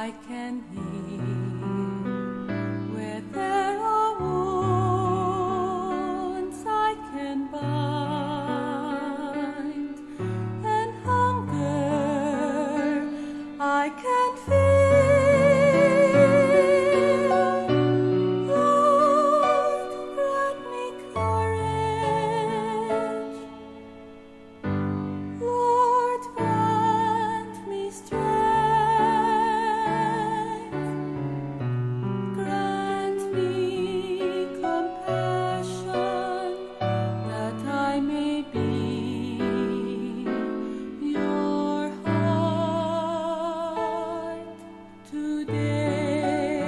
I can heal. Where there are wounds I can bind, and hunger I can feel. Lord, grant me courage. Lord, grant me strength. Grant me compassion, that I may be your heart today.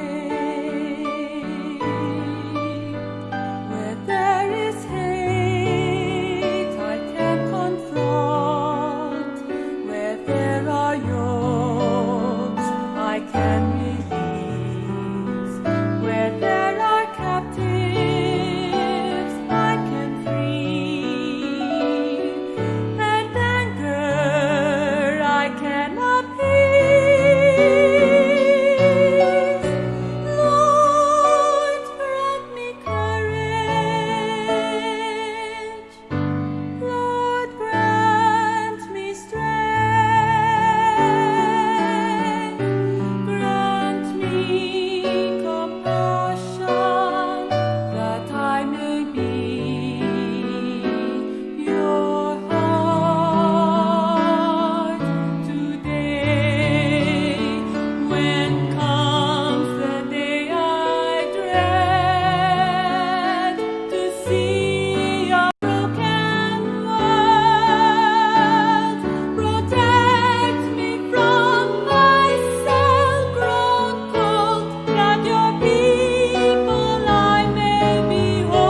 Where there is hate, I can confront. Where there are yokes, I can release. Where there are captives, I can free. And anger I can appease. Lord, grant me courage. Lord, grant me strength. Grant me compassion, that I may be your heart today. When comes the day I dread, to see a broken world, protect me from myself grown cold, that your people I may behold.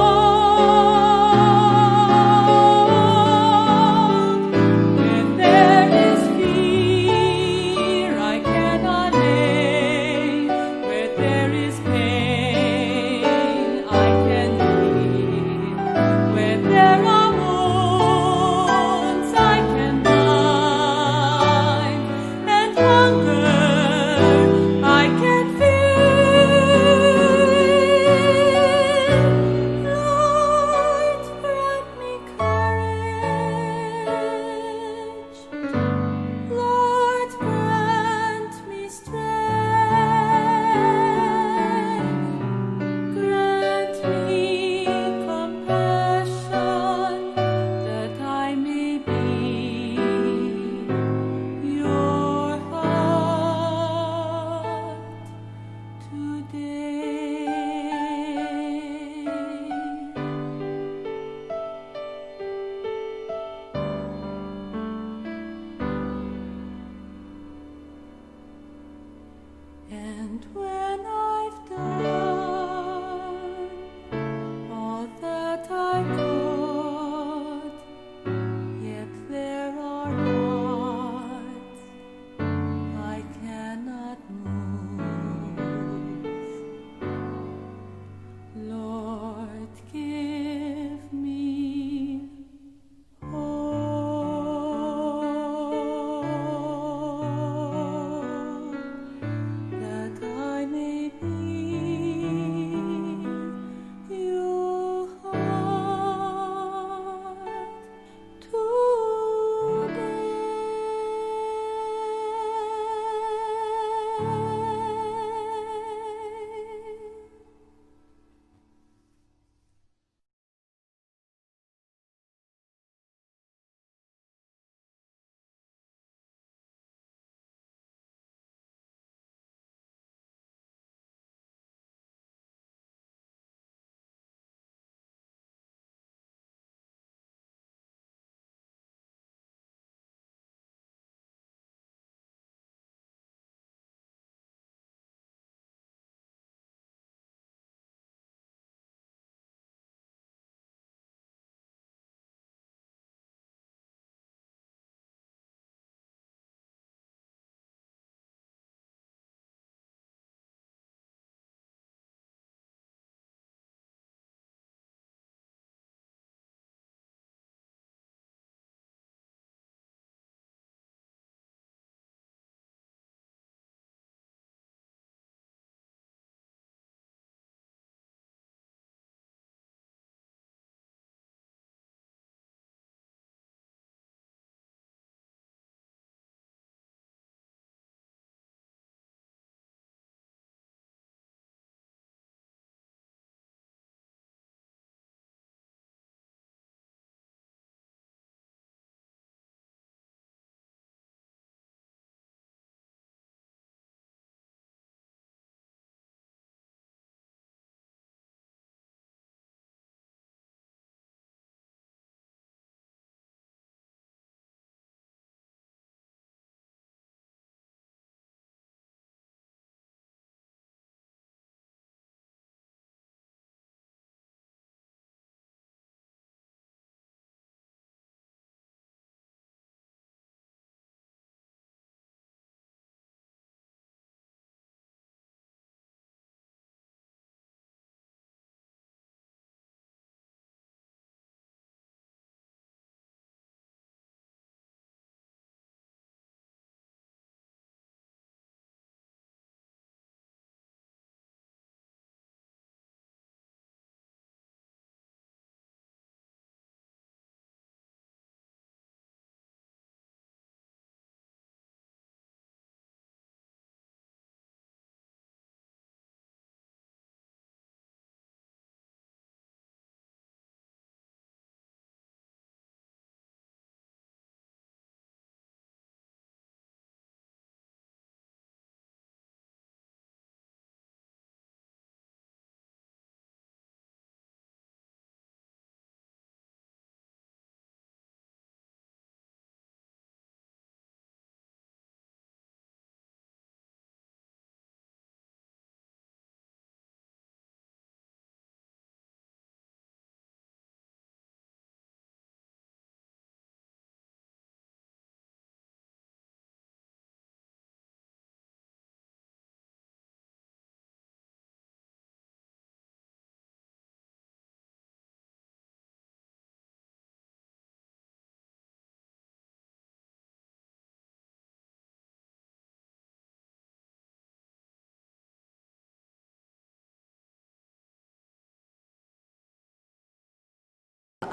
Where there is fear, I cannot lay. Where there is pain, I can heal. Where there are wounds, I can bind, and hunger I can feel. Lord, grant me courage. Lord, grant me strength. Grant me compassion, that I may be your heart today. And when I've done all that I could, yet there are hearts I cannot move. Lord, give me hope, that I may be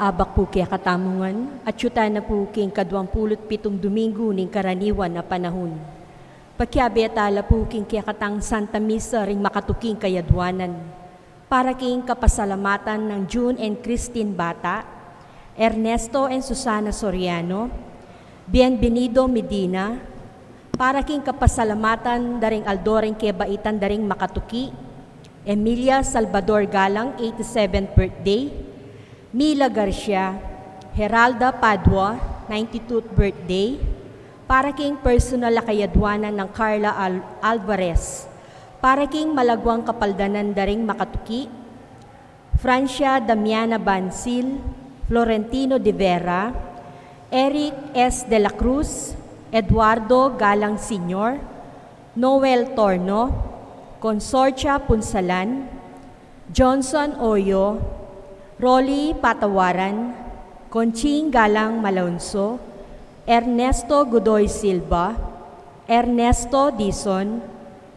abak po kaya katamungan, at yuta na po king 27 Domingo ning karaniwan na panahon. Pagkyabi atala po king kaya katang Santa Misa ring makatuking kayadwanan, para king kapasalamatan ng June and Christine Bata, Ernesto and Susana Soriano, Bienvenido Medina, para king kapasalamatan daring Aldoring Kebaitan daring makatuki, Emilia Salvador Galang, 87th birthday, Mila Garcia, Heralda Padua, 92th birthday, para king personal na kayadwanan ng Carla Alvarez, para king malagwang kapaldanan daring makatuki, Francia Damiana Bansil, Florentino de Vera, Eric S. de la Cruz, Eduardo Galang Sr., Noel Torno, Consorcia Punsalan, Johnson Oyo, Rolly Patawaran, Conching Galang Malonzo, Ernesto Godoy Silva, Ernesto Dizon,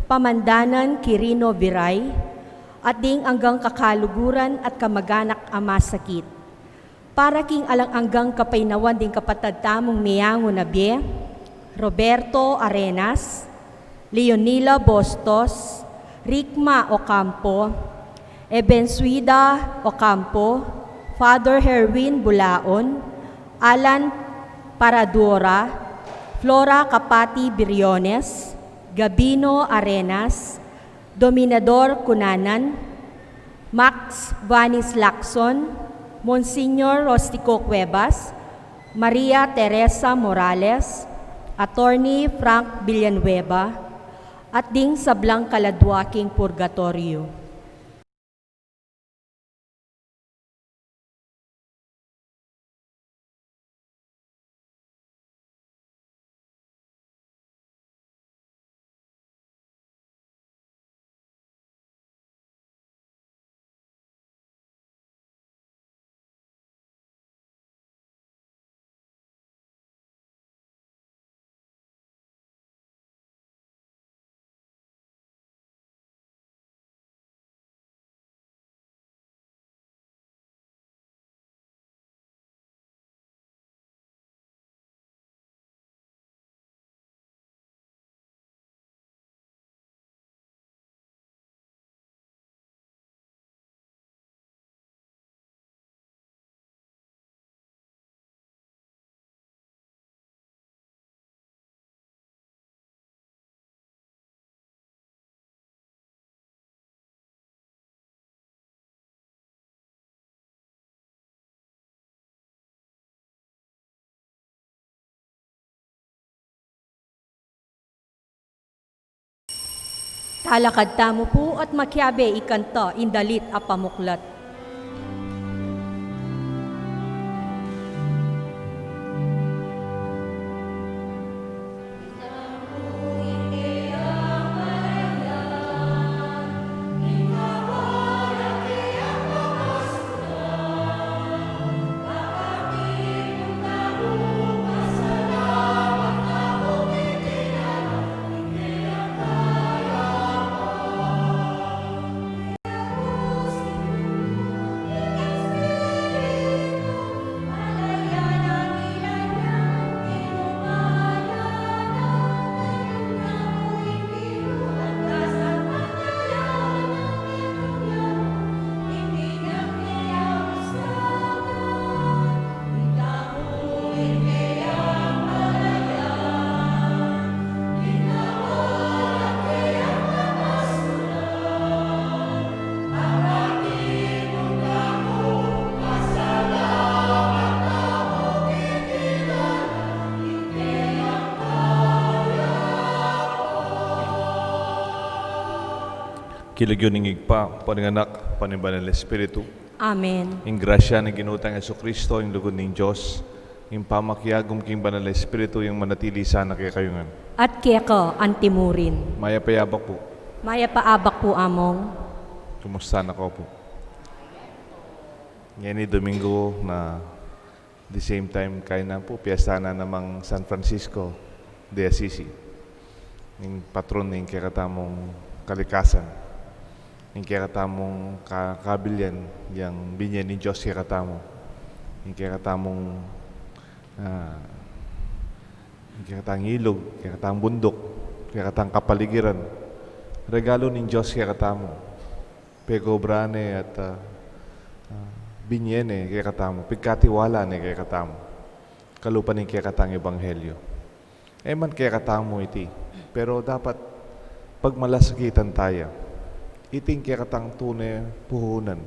Pamandanan Quirino Viray, at ding anggang kakaluguran at kamag-anak ama sakit. Para king alang anggang kapainawan ding kapatad tamong miyango na bie, Roberto Arenas, Leonila Bostos, Rikma Ocampo, Ebensuida Ocampo, Father Herwin Bulaon, Alan Paradora, Flora Kapati Biriones, Gabino Arenas, Dominador Cunanan, Max Vanis Lacson, Monsignor Rostico Cuevas, Maria Teresa Morales, Attorney Frank Villanueva, at ding sablang kaladwaking purgatorio. Talakad tamo po at makyabe ikanta indalit a pamuklat. Kilagyo ning igpa, paninganak, panibanal Espiritu. Amen. Ing grasya ng ginutang Yesu Kristo, ing lugod ning Diyos, ing pamakyagom king banal Espiritu, yung manatili sana kaya kayungan. At kaya ka antimurin. Maya payabak po. Maya paabak po among. Kumusta na ko po? Ngayon ni Domingo na the same time kaya na po, piyesta na namang San Francisco de Assisi. Ing patron ning kaya katamong kalikasan. Yung kaya katamong kabilyan, yung binyan ni Diyos kaya katamo. yung kakatamong yung kakatang ilog, kakatang bundok, kakatang kapaligiran. Regalo ng Diyos kakatamo. Pegobrane at binyene kakatamo. Pagkatiwala ni kakatamo. Kalupan ng kakatang ebanghelyo. Man kakatamo iti. Pero dapat pagmalasakitan tayo. Iting kakatang tunay puhunan.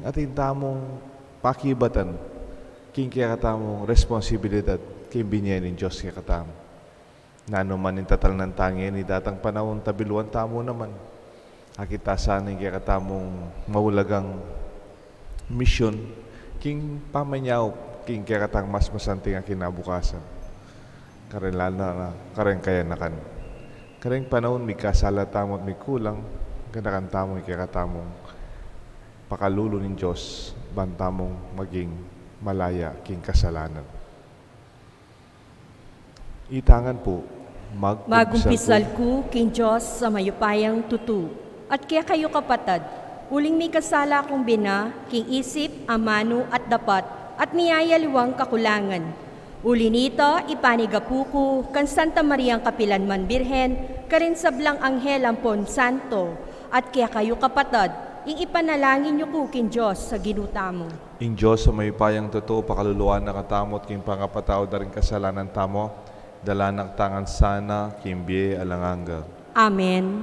Ating tamong pakibatan. King kakatamong responsibilidad. King binyene ng Diyos kakatamo. Nano man yung tatal ng tangi ni datang panahon tabiluan tamo naman. Akita sana yung kakatamong mawulagang mission. King pamanyaw, king kakatang mas masanting ang kinabukasan. Karen lalo na, karen kaya nakan. Karen panahon may kasala tamo at may kulang. Kanakan tamo yung kakatamong pakalulo ng Diyos. Bantamong maging malaya king kasalanan. Itangan po, Magumpisal ko, King Diyos, sa mayupayang tutu. At kaya kayo kapatad, uling may kasala akong bina, king isip, amano at dapat, at niyayaliwang kakulangan. Uli nito, ipanigapuko, kan Santa Mariang Kapilanman Birhen, karin sablang anghel ampon santo, at kaya kayo kapatad, ing ipanalangin niyo ko, King Diyos, sa ginuta mo. Ing Diyos sa may payang totoo, pakaluluan na katamot, king pangapatao da rin kasalanan tamo, dala ng tangan sana, kimbiye alanganga. Amen.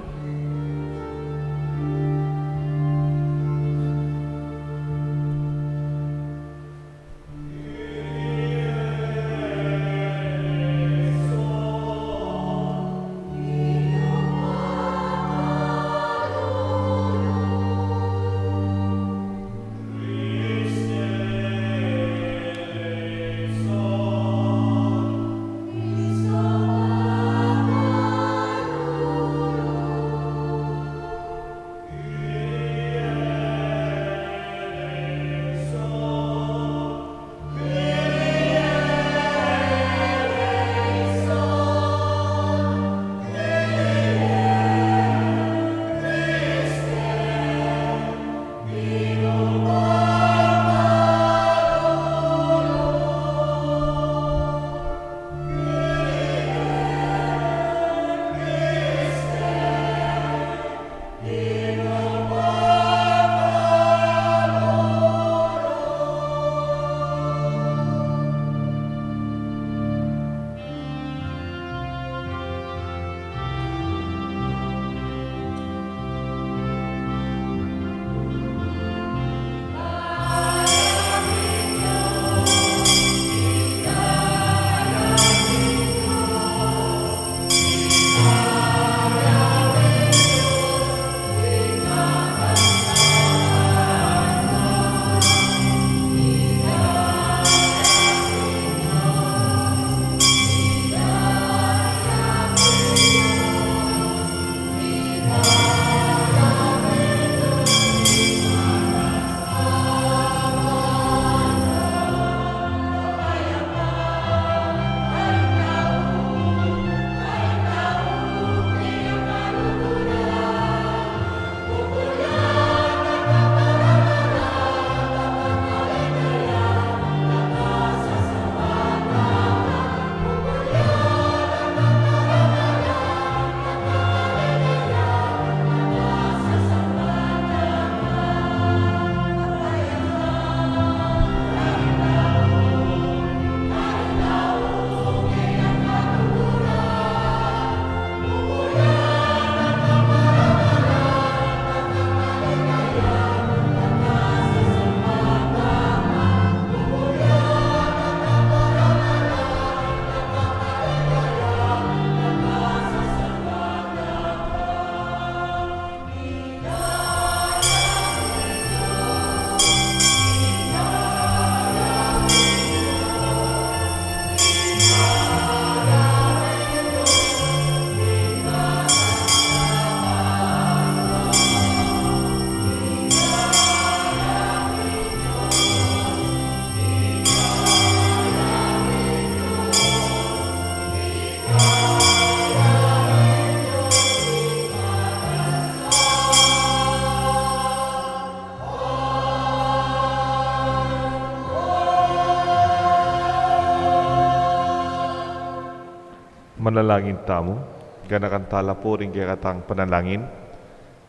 Manalangin tamo, ganakan tala po rin kaya katang panalangin,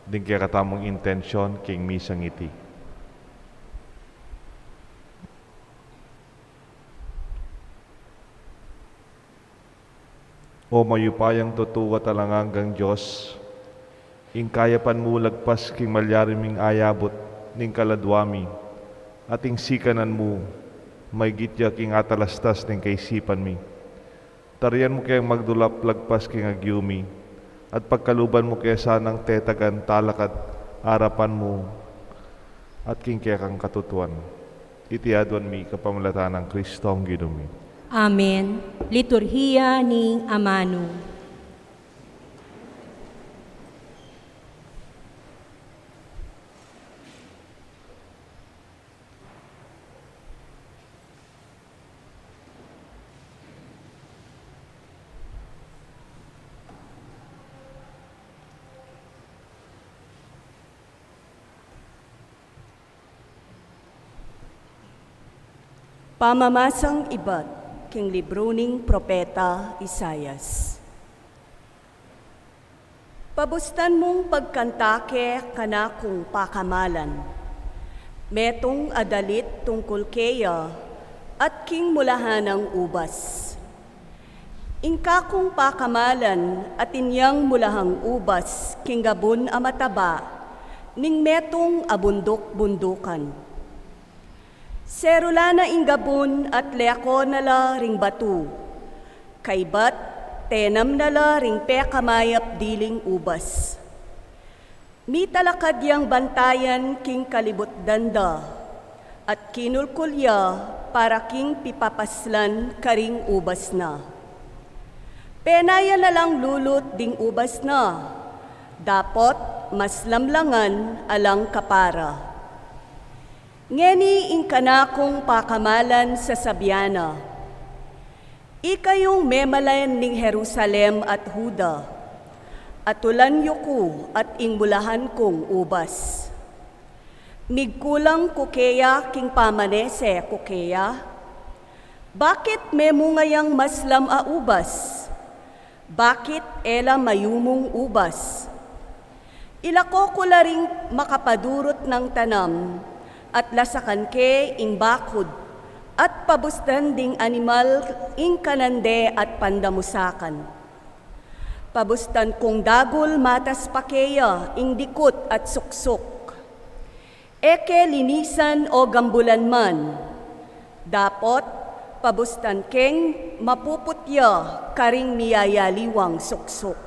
din kaya katamong intensyon king misang iti. O mayupayang tutuwa talangang Diyos, ing kayapan mo lagpas king malyariming ayabot ning kaladwami, at ing sikanan mo, may gitya king atalastas ning kaisipan mi. Tarian mo kayang magdulap lagpas king agyumi, at pagkaluban mo kaya sanang tetagan talakad harapan mo, at king kaya kang katutuan. Itiadwan mi kapamalatan ng Kristo ang ginumi. Amen. Liturhiya ning Amano. Pamamasang ibat king libro ning Propeta Isayas. Pabustan mong pagkantake kanakong pakamalan, metong adalit tungkol keya at king mulahanang ubas. Ingka kong pakamalan at inyang mulahang ubas king gabon amataba, ning metong abundok-bundukan. Serulana ingabon at leako nala ring batu, kaybat tenam nala ring pekamayap diling ubas. Mitalakad yang bantayan king kalibot danda, at kinulkulya para king pipapaslan karing ubas na. Penaya na lang lulot ding ubas na, dapot mas lamlangan alang kapara. Ngeni ingkanakong pakamalan sa Sabiana. Ikayong memalayan ning Jerusalem at Huda, atulan yuko at ingbulahan kong ubas. Migkulang kukeya king pamanese kukeya, bakit memungayang maslam a ubas? Bakit ela mayumong ubas? Ilako ko laring makapadurot ng tanam, at lasakan ke ing bakod, at pabustan ding animal ing kanande at pandamusakan. Pabustan kong dagol matas pakeya ing dikot at suksok. Eke linisan o gambulan man, dapot pabustan keng mapuputya karing niyayaliwang suksok.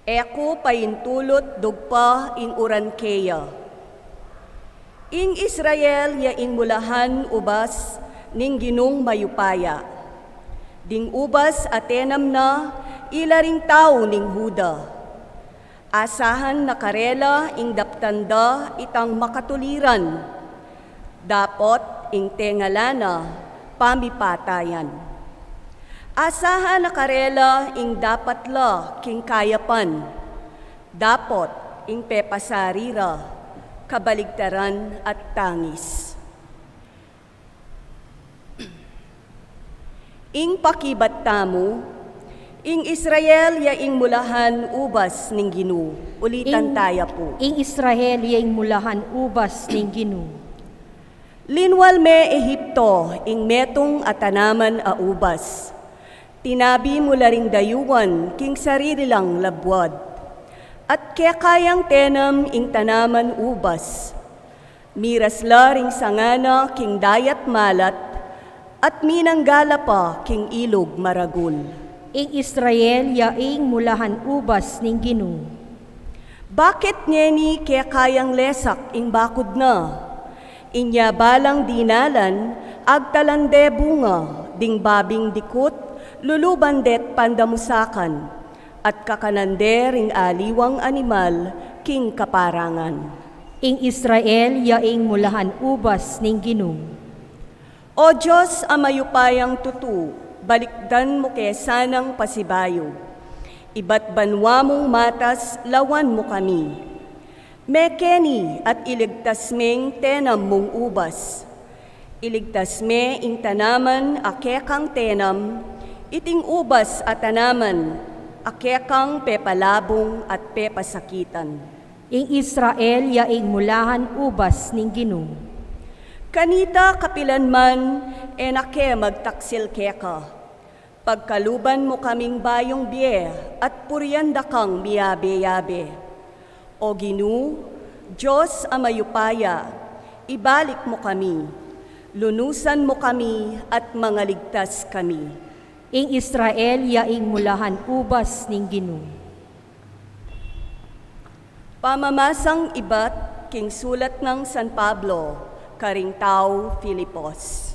Eko payintulot dugpa ing uran keya. Ing Israel ya ing mulahan ubas ning ginong mayupaya. Ding ubas atenam na ilaring tao ning Huda. Asahan na karela ing daptanda itang makatuliran. Dapot ing tengalana pamipatayan. Asahan na karela ing dapatla king kayapan. Dapot ing pepasarira, kabaligtaran at tangis. Ing pakibat tamo, ing Israel ya ing mulahan ubas ning Ginu. Ulitan taya po. Ing Israel yang mulahan ubas ning Ginu. Linwal me Ehipto, ing metong atanaman a ubas. Tinabi mula ring dayuan, king sarili lang labwad. At kaya kayang tenam ing tanaman ubas, miras la ring sangana king dayat malat, at minanggala pa king ilog maragul. Ing Israel yaing mulahan ubas ning Ginu. Bakit ngeni kaya kayang lesak ing bakod na? Inya balang dinalan, agtalande bunga, ding babing dikut, lulubandet pandamusakan, at kakanande ring aliwang animal king kaparangan. Ing Israel yaing mulahan ubas ning Ginu. O Diyos amayupayang tutu, balikdan mo kesanang pasibayo. Iba't banwa mong matas, lawan mo kami. Mekeni at iligtas meng tenam mong ubas. Iligtas me ing tanaman akekang tenam, Iting ubas at tanaman, akekang pepalabong at pepasakitan. Ing Israel yaing mulahan ubas ning Ginoo. Kanita kapilanman, enake magtaksil keka. Pagkaluban mo kaming bayong biye at puryanda kang miyabe-yabe. O Ginoo, Diyos amayupaya, ibalik mo kami, lunusan mo kami at mangaligtas kami. Ing Israel yaing mulahan ubas ning Ginoo. Pamamasang ibat king sulat ng San Pablo, karing tao Filipos.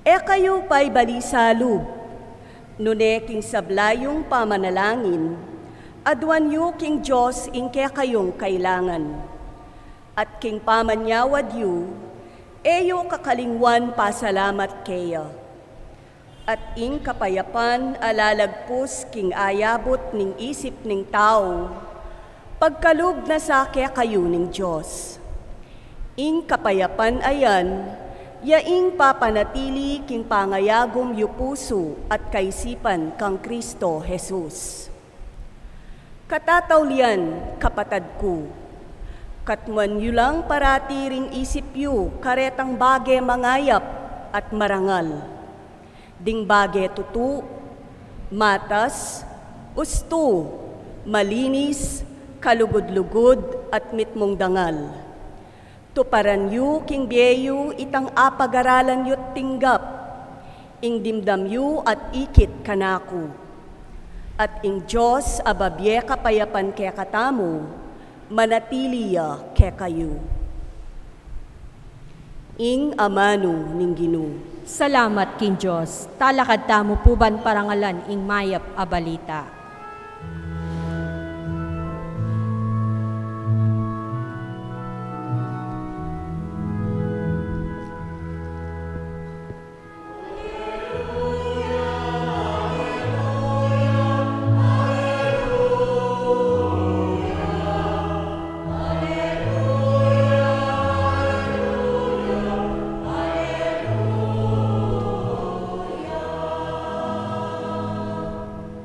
E kayo pa'y balisalub, nune king sablayong pamanalangin, adwan yu king Diyos inke kayong kailangan. At king pamanyawad yu, eyo kakalingwan pasalamat keya. At ing kapayapan alalagpus king ayabot ning isip ning tao, pagkalub na sa kaya kayo ning Diyos. Ing kapayapan ayan, yaing papanatili king pangayagom yu puso at kaisipan kang Kristo Jesus. Katatawlian, kapatad ko, katman yu lang parati ring isip yu karetang bage mangayap at marangal. Ding bage tutu, matas, usto, malinis, kalugod-lugod at mitmong dangal. Tuparan yu king biyeyu itang apag-aralan yu't tinggap, ing dimdam yu at ikit kanako. At ing Diyos ababye kapayapan kaya katamo, manatiliya kaya kayo. Ing amano ning Ginoo. Salamat king Diyos, talakad tamo puban parangalan ing mayap a balita.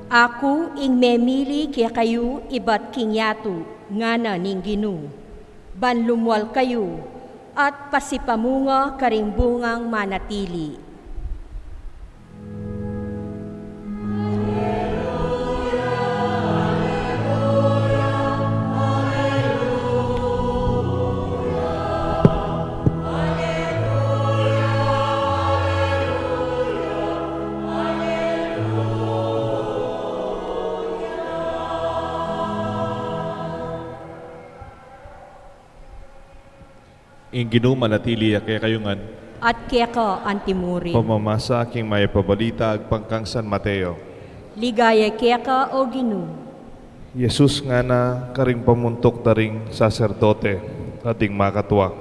Ako ing memili kaya kayo ibat king yato, ngana ning Ginoo. Banlumwal kayo, at pasipamunga karing bungang manatili. Ing Ginoo manatili kaya kayungan, At kaya ka antimurin. pamamasa king may pabalita agpangkang San Mateo. Ligaya kaya ka o Ginoo. Jesus nga na karing pamuntok daring saserdote ating makatwa.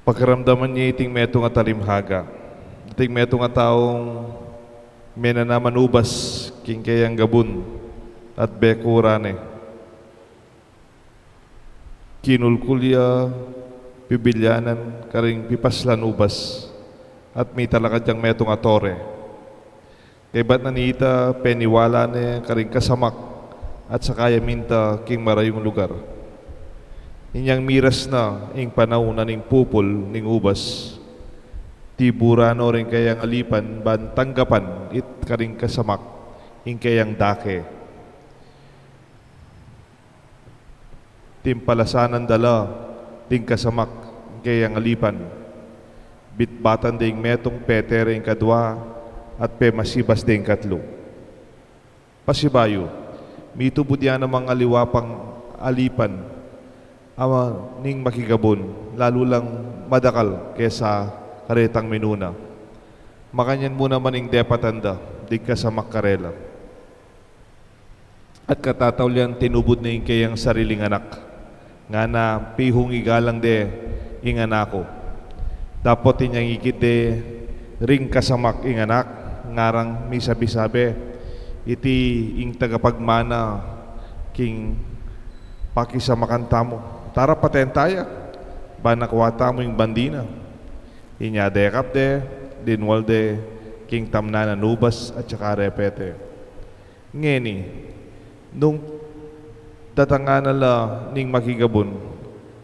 Pagkaramdaman niya iting meto nga talimhaga. Iting meto nga taong menanaman ubas king kayang gabun at bekurane. Kinulkulya, pibilyanan, karing pipaslan ubas, at may talakad yang metong atore. Kay ba't nanita, peniwala niya, karing kasamak, at sakaya minta, king marayong lugar. Inyang miras na, ing panahon na ning pupol, ning ubas, tiburano rin kayang alipan, ban tanggapan, it karing kasamak, ing kayang dake. Timpalasanan dala, ting kasamak, kayang alipan. Bitbatan ding metong petere ing kadwa, at pe masibas ding katlo. Pasibayo, mitubod yan namang aliwapang alipan, ama ning makigabon, lalo lang madakal kesa karetang minuna. Makanyan mo naman ing depatanda, di kasamak karela. At katatawlian tinubod na ing kayang sariling anak. Nga na pihong igalang de inganako. Dapat inyang ikit de ring kasamak inganak, ngarang may sabi-sabi, iti ing tagapagmana king pakisamakan mo. Tara patentaya, banakwata mo yung bandina. Inya dekapde, dinwalde, king tamnana nubas at saka repete. Ngeni, nung tatangana la ning makigabon,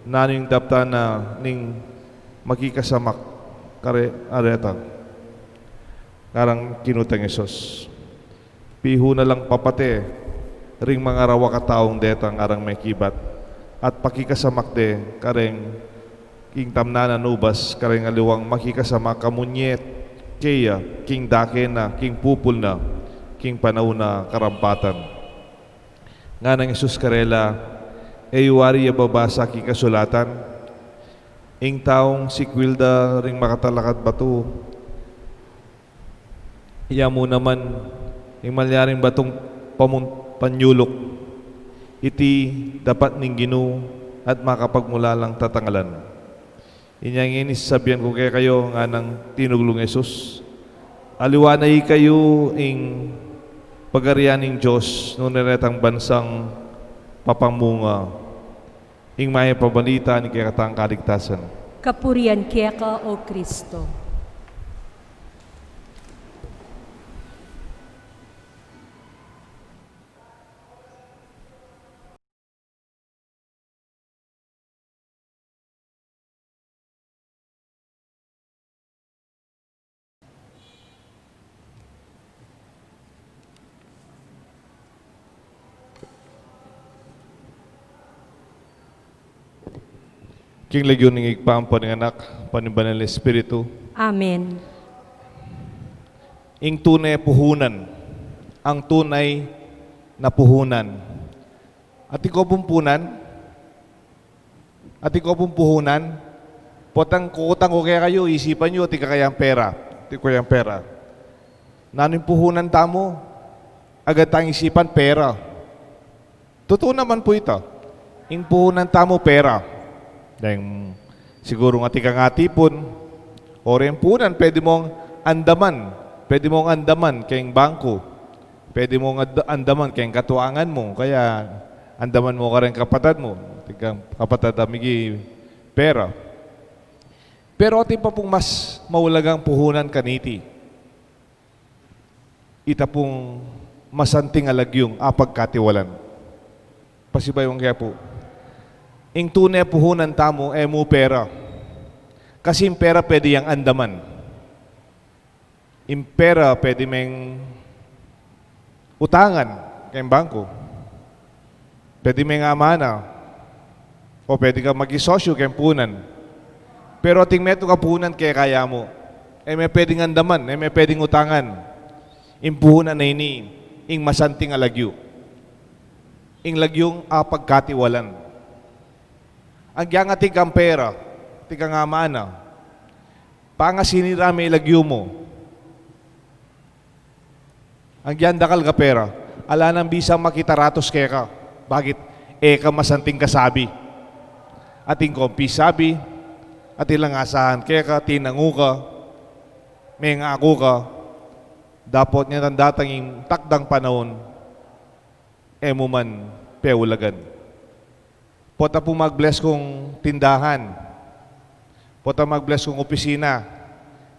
naning dapta na ning makikasamak kare areta. Karang kinutang Isos. Piho na lang papate, ring mga rawa kataong detang arang may kibat. At pakikasamak de, kareng king tamnana nubas, kareng aliwang makikasamak kamunyet, kaya king dake na, king pupul na, king panaw na karampatan. Nga ng Isus karela, wari babasa king kasulatan, ing taong si Quilda ring makatalakad bato, iya mo naman, ing malyaring batong panyulok, iti dapat ning Ginoo at makapagmula lang tatangalan. Inyang inis sabihan ko kaya kayo nga ng tinuglong Yesus. Aliwanay kayo ing pagarianing Diyos no niretang bansang papamunga ing may pabalita ni kaya katang kaligtasan. Kapurian kaya ka, O Kristo. King legyon ng igpang paninganak, panibanal na Espiritu, Amen. ing tunay puhunan, ang tunay na puhunan. At ikaw pumpunan, potang kukutang ko kaya kayo, isipan nyo, tika kayang pera, kayang pera. Nanin puhunan tamo, agad tayong isipan pera. Totoo naman po ito, ing puhunan tamo pera. Dahil siguro nga tika nga tipon, o rin punan, pwede mong andaman kayong bangko, pwede mong andaman kayong katuangan mo, kaya andaman mo ka rin kapatad mo, tika kapatad amigi pera. Pero ati pa pong mas maulagang puhunan kaniti, ita pong masanting alagyong apagkatiwalan. Pasibayong kaya po. Ing tunay puhunan tamo mo pera. Kasi yung pera pwede yang andaman. Yung pera pwede meng utangan kayong bangko. Pwede meng amana. O pwede ka mag-isosyo kayong punan. Pero ating meto ka punan kaya kaya mo. May pwedeng andaman, may pwedeng utangan. Yung puhunan na ini, ing masanting alagyo. Ing lagyong apagkatiwalan. Ang nga tikang pera, tikang amana, panga sinirami ilagyo mo. Ang dakal ka pera, ala nang bisang makitaratos kaya ka. Bakit? Ka masanting kasabi. Ating kompi sabi, at ilang asahan kaya ka, tinangu ka, may ngako ka, dapat niya datang yung takdang panahon, mo man peulagan. Pota po mag-bless kong tindahan. Pota mag-bless kong opisina.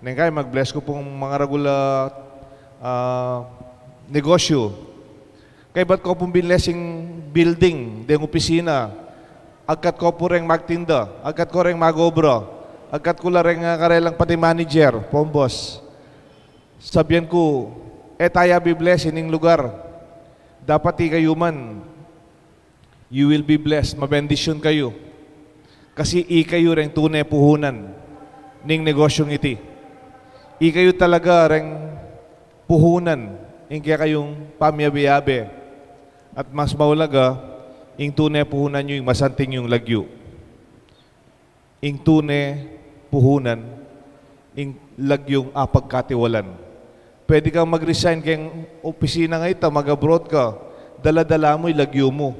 Nengkay mag-bless ko pong mga regular negosyo. Kaya ba't ko pong binlessing building, deng opisina. Agkat ko po rin magtinda. Agkat ko rin magobra. Agkat ko lang karelang pati manager, boss. Sabihan ko, tayo be-bless ining lugar. Dapat kayo man. You will be blessed. Mabendisyon kayo. Kasi kayo rin tunay puhunan ning negosyong iti. Kayo talaga rin puhunan ing kaya kayong pamyabi-yabi. At mas maulaga, ing tunay puhunan nyo yung masanting yung lagyo. Ing tunay puhunan, ing lagyong apagkatiwalan. Pwede kang mag-resign kayong opisina nga ito, mag-abroad ka, dala-dala mo yung lagyo mo.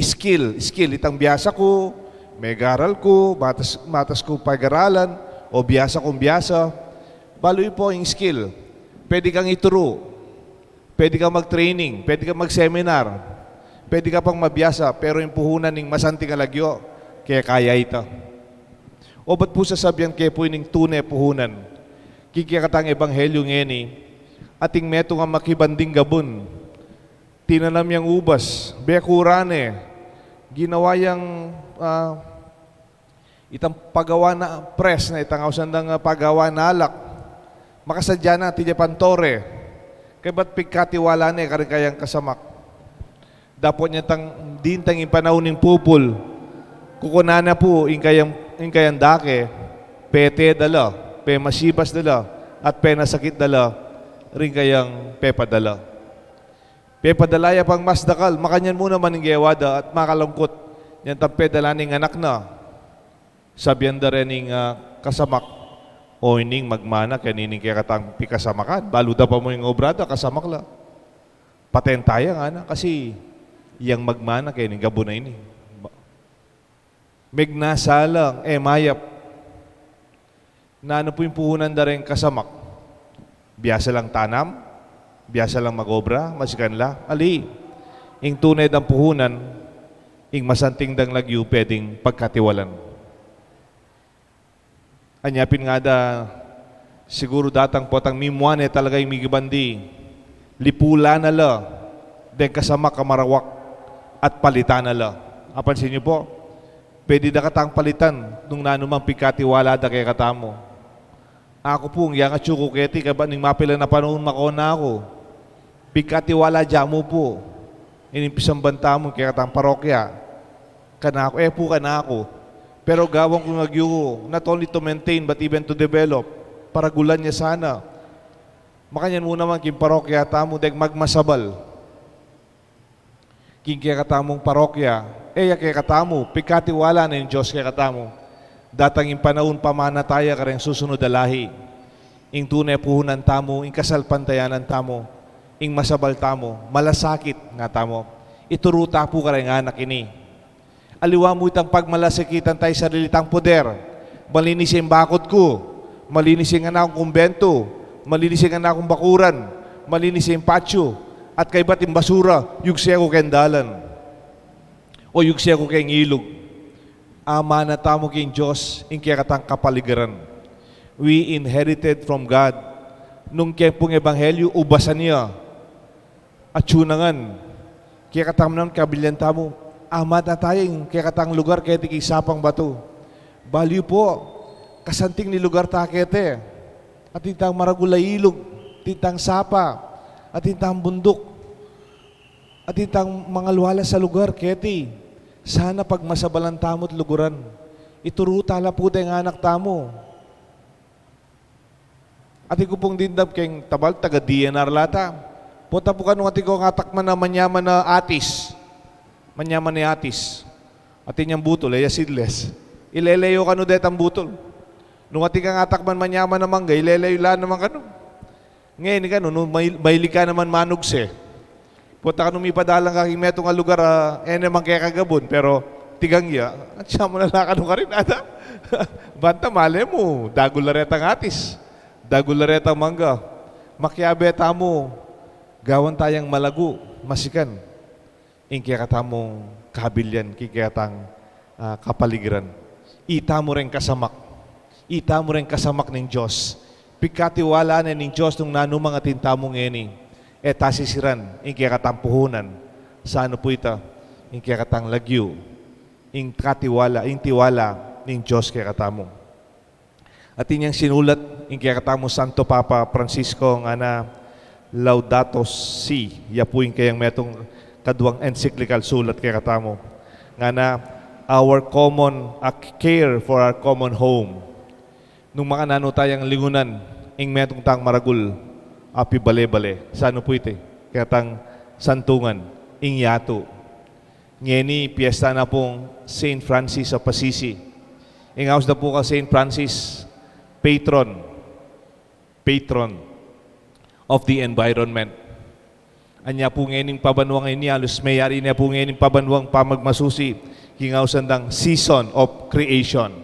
Skill, itang biyasa ko, may garal ko, matas ko pag-aralan, o biyasa kong biyasa. Baloy po yung skill. Pwede kang ituro, pwede kang mag-training, pwede kang mag-seminar, pwede ka pang mabiyasa, pero yung puhunan ng masanting alagyo, kaya kaya ito. O ba't po sasabihan kayo po ining tunay puhunan? Kikikatang ebanghelyo ngeni, ating meto nga makibanding gabon. Tinanam yang ubas, bekurane, ginawa yang itang pagawa na press na itang ausandang pagawa na alak. Makasadya na, tiya pantore. Kaya ba't pigkatiwala na kari kayang kasamak? Dapat niya tang dintang impanauning pupul. Kukunana po, kayang dake, pete dala, pe masibas dala, at pe nasakit dala, rin kayang pepadala. Pepadalaya pang mas dakal, makanyan muna maninggewada at makalangkot. Yan tampe dala ning anak na. Sabihan da rin ning kasamak, o ining magmana, kanining kaya katang pikasamakan. Baluda pa mo yung obrada, kasamak la. Patentaya nga na, kasi yang magmana kaya ning gabo na ini. Megnasalang, mayap. Na ano po yung puhunan da rin kasamak? Biyasa lang tanam, biyasa lang magobra, masikan la. Ali, ing tunay dang puhunan, ing masanting dang lagyo, pwedeng pagkatiwalan. Anyapin nga da, siguro datang potang mimuane talaga yung migibandi. Lipula na la, den kasamak kamarawak, at palitan na la. Apansin niyo po, pwede da katang palitan nung nanumang pikatiwala da kay katamo. Ako po, yang atsuko keti, kaba ning mapila na panahon makona ako. Pikatiwala dyan po. Inimpisang banta mo kaya katang parokya. Kanako, po kanako. Pero gawang ko nagyuko, not only to maintain but even to develop. Para gulan niya sana. Makanyan mo naman king parokya, tamo deg magmasabal. King kaya katamong parokya, kaya katamo, pikatiwala na yung Diyos kaya katamo. Datang yung panahon pamanataya ka rin susunod alahi. Ing tunay puhunan tamo, ing kasalpantayanan tamo, ing masabal tamo, malasakit nga tamo. Ituruta po ka rin anak ini. Aliwa mo itang pagmalasikitan tayo sa rilitang poder. Malinis yung bakod ko, malinis yung anak kong kumbento, malinis yung anak kong bakuran, malinis yung patio, at kay ba't yung basura, yugsiya ko kendalan. O yugsiya ko kayong ilog. Ama na tamo kayong Diyos, ing kaya katang kapaligiran. We inherited from God. Nung kaya pong ebanghelyo, ubasan niya. At tsunangan. Kaya katang naman kabilyan tamo, ama na tayong kaya katang lugar kaya tikisapang bato. Baliw po, kasanting ni lugar takete. At tintang maragulay ilog, tintang sapa, at tintang bundok. At tintang mga luhala sa lugar, keti. Sana pag masabalan tamo at luguran, ituruta la po tayong anak tamo. At ko pong dindab kayong tabal, taga DNR lata. Punta po ka nung ati ko ngatakman na manyaman na atis. Manyaman ni atis. At inyang butol, seedless. Ileleyo ka no det ang butol. Nung ati ka ngatakman manyaman na mangga, ileleyo la naman ka no. Ngayon ka no, maili ka naman manugse. Punta ka nung ipadalang kaking metong nga lugar, naman kaya kagabon, pero tigang ya, at siya mo nalakan ka rin, ata. Banta, mali mo, dagularetang atis, dagularetang mangga, makiabeta mo, gawan tayang malago, masikan, ing kaya katamong kabilyan, kaya katang kapaligiran. Ita mo rin kasamak, ita mo rin kasamak ng Diyos, pikatiwala na ng Diyos nung nanumang atintamong ngeni, tasisiran, ing kaya katang puhunan, sa ano po ito, ing kaya katang lagyo, ing katiwala, ing tiwala ng Diyos kaya katamo. At inyang sinulat, ing kaya katamo Santo Papa Francisco nga na Laudato Si, ya po ing kayang metong kaduang encyclical sulat kaya katamo, nga na our common care for our common home. Nung mga nano tayang lingunan, ing metong tang maragul, api bale-bale. Sa ano po ito? Kaya tang santungan, ing yato. Ngeni, piyesta na pong St. Francis of Assisi. Ingaos na po ka St. Francis, patron of the environment. Anya po ngening pabanwang ini, alos mayari niya po ngening pabanwang pamagmasusi, kingaos andang season of creation.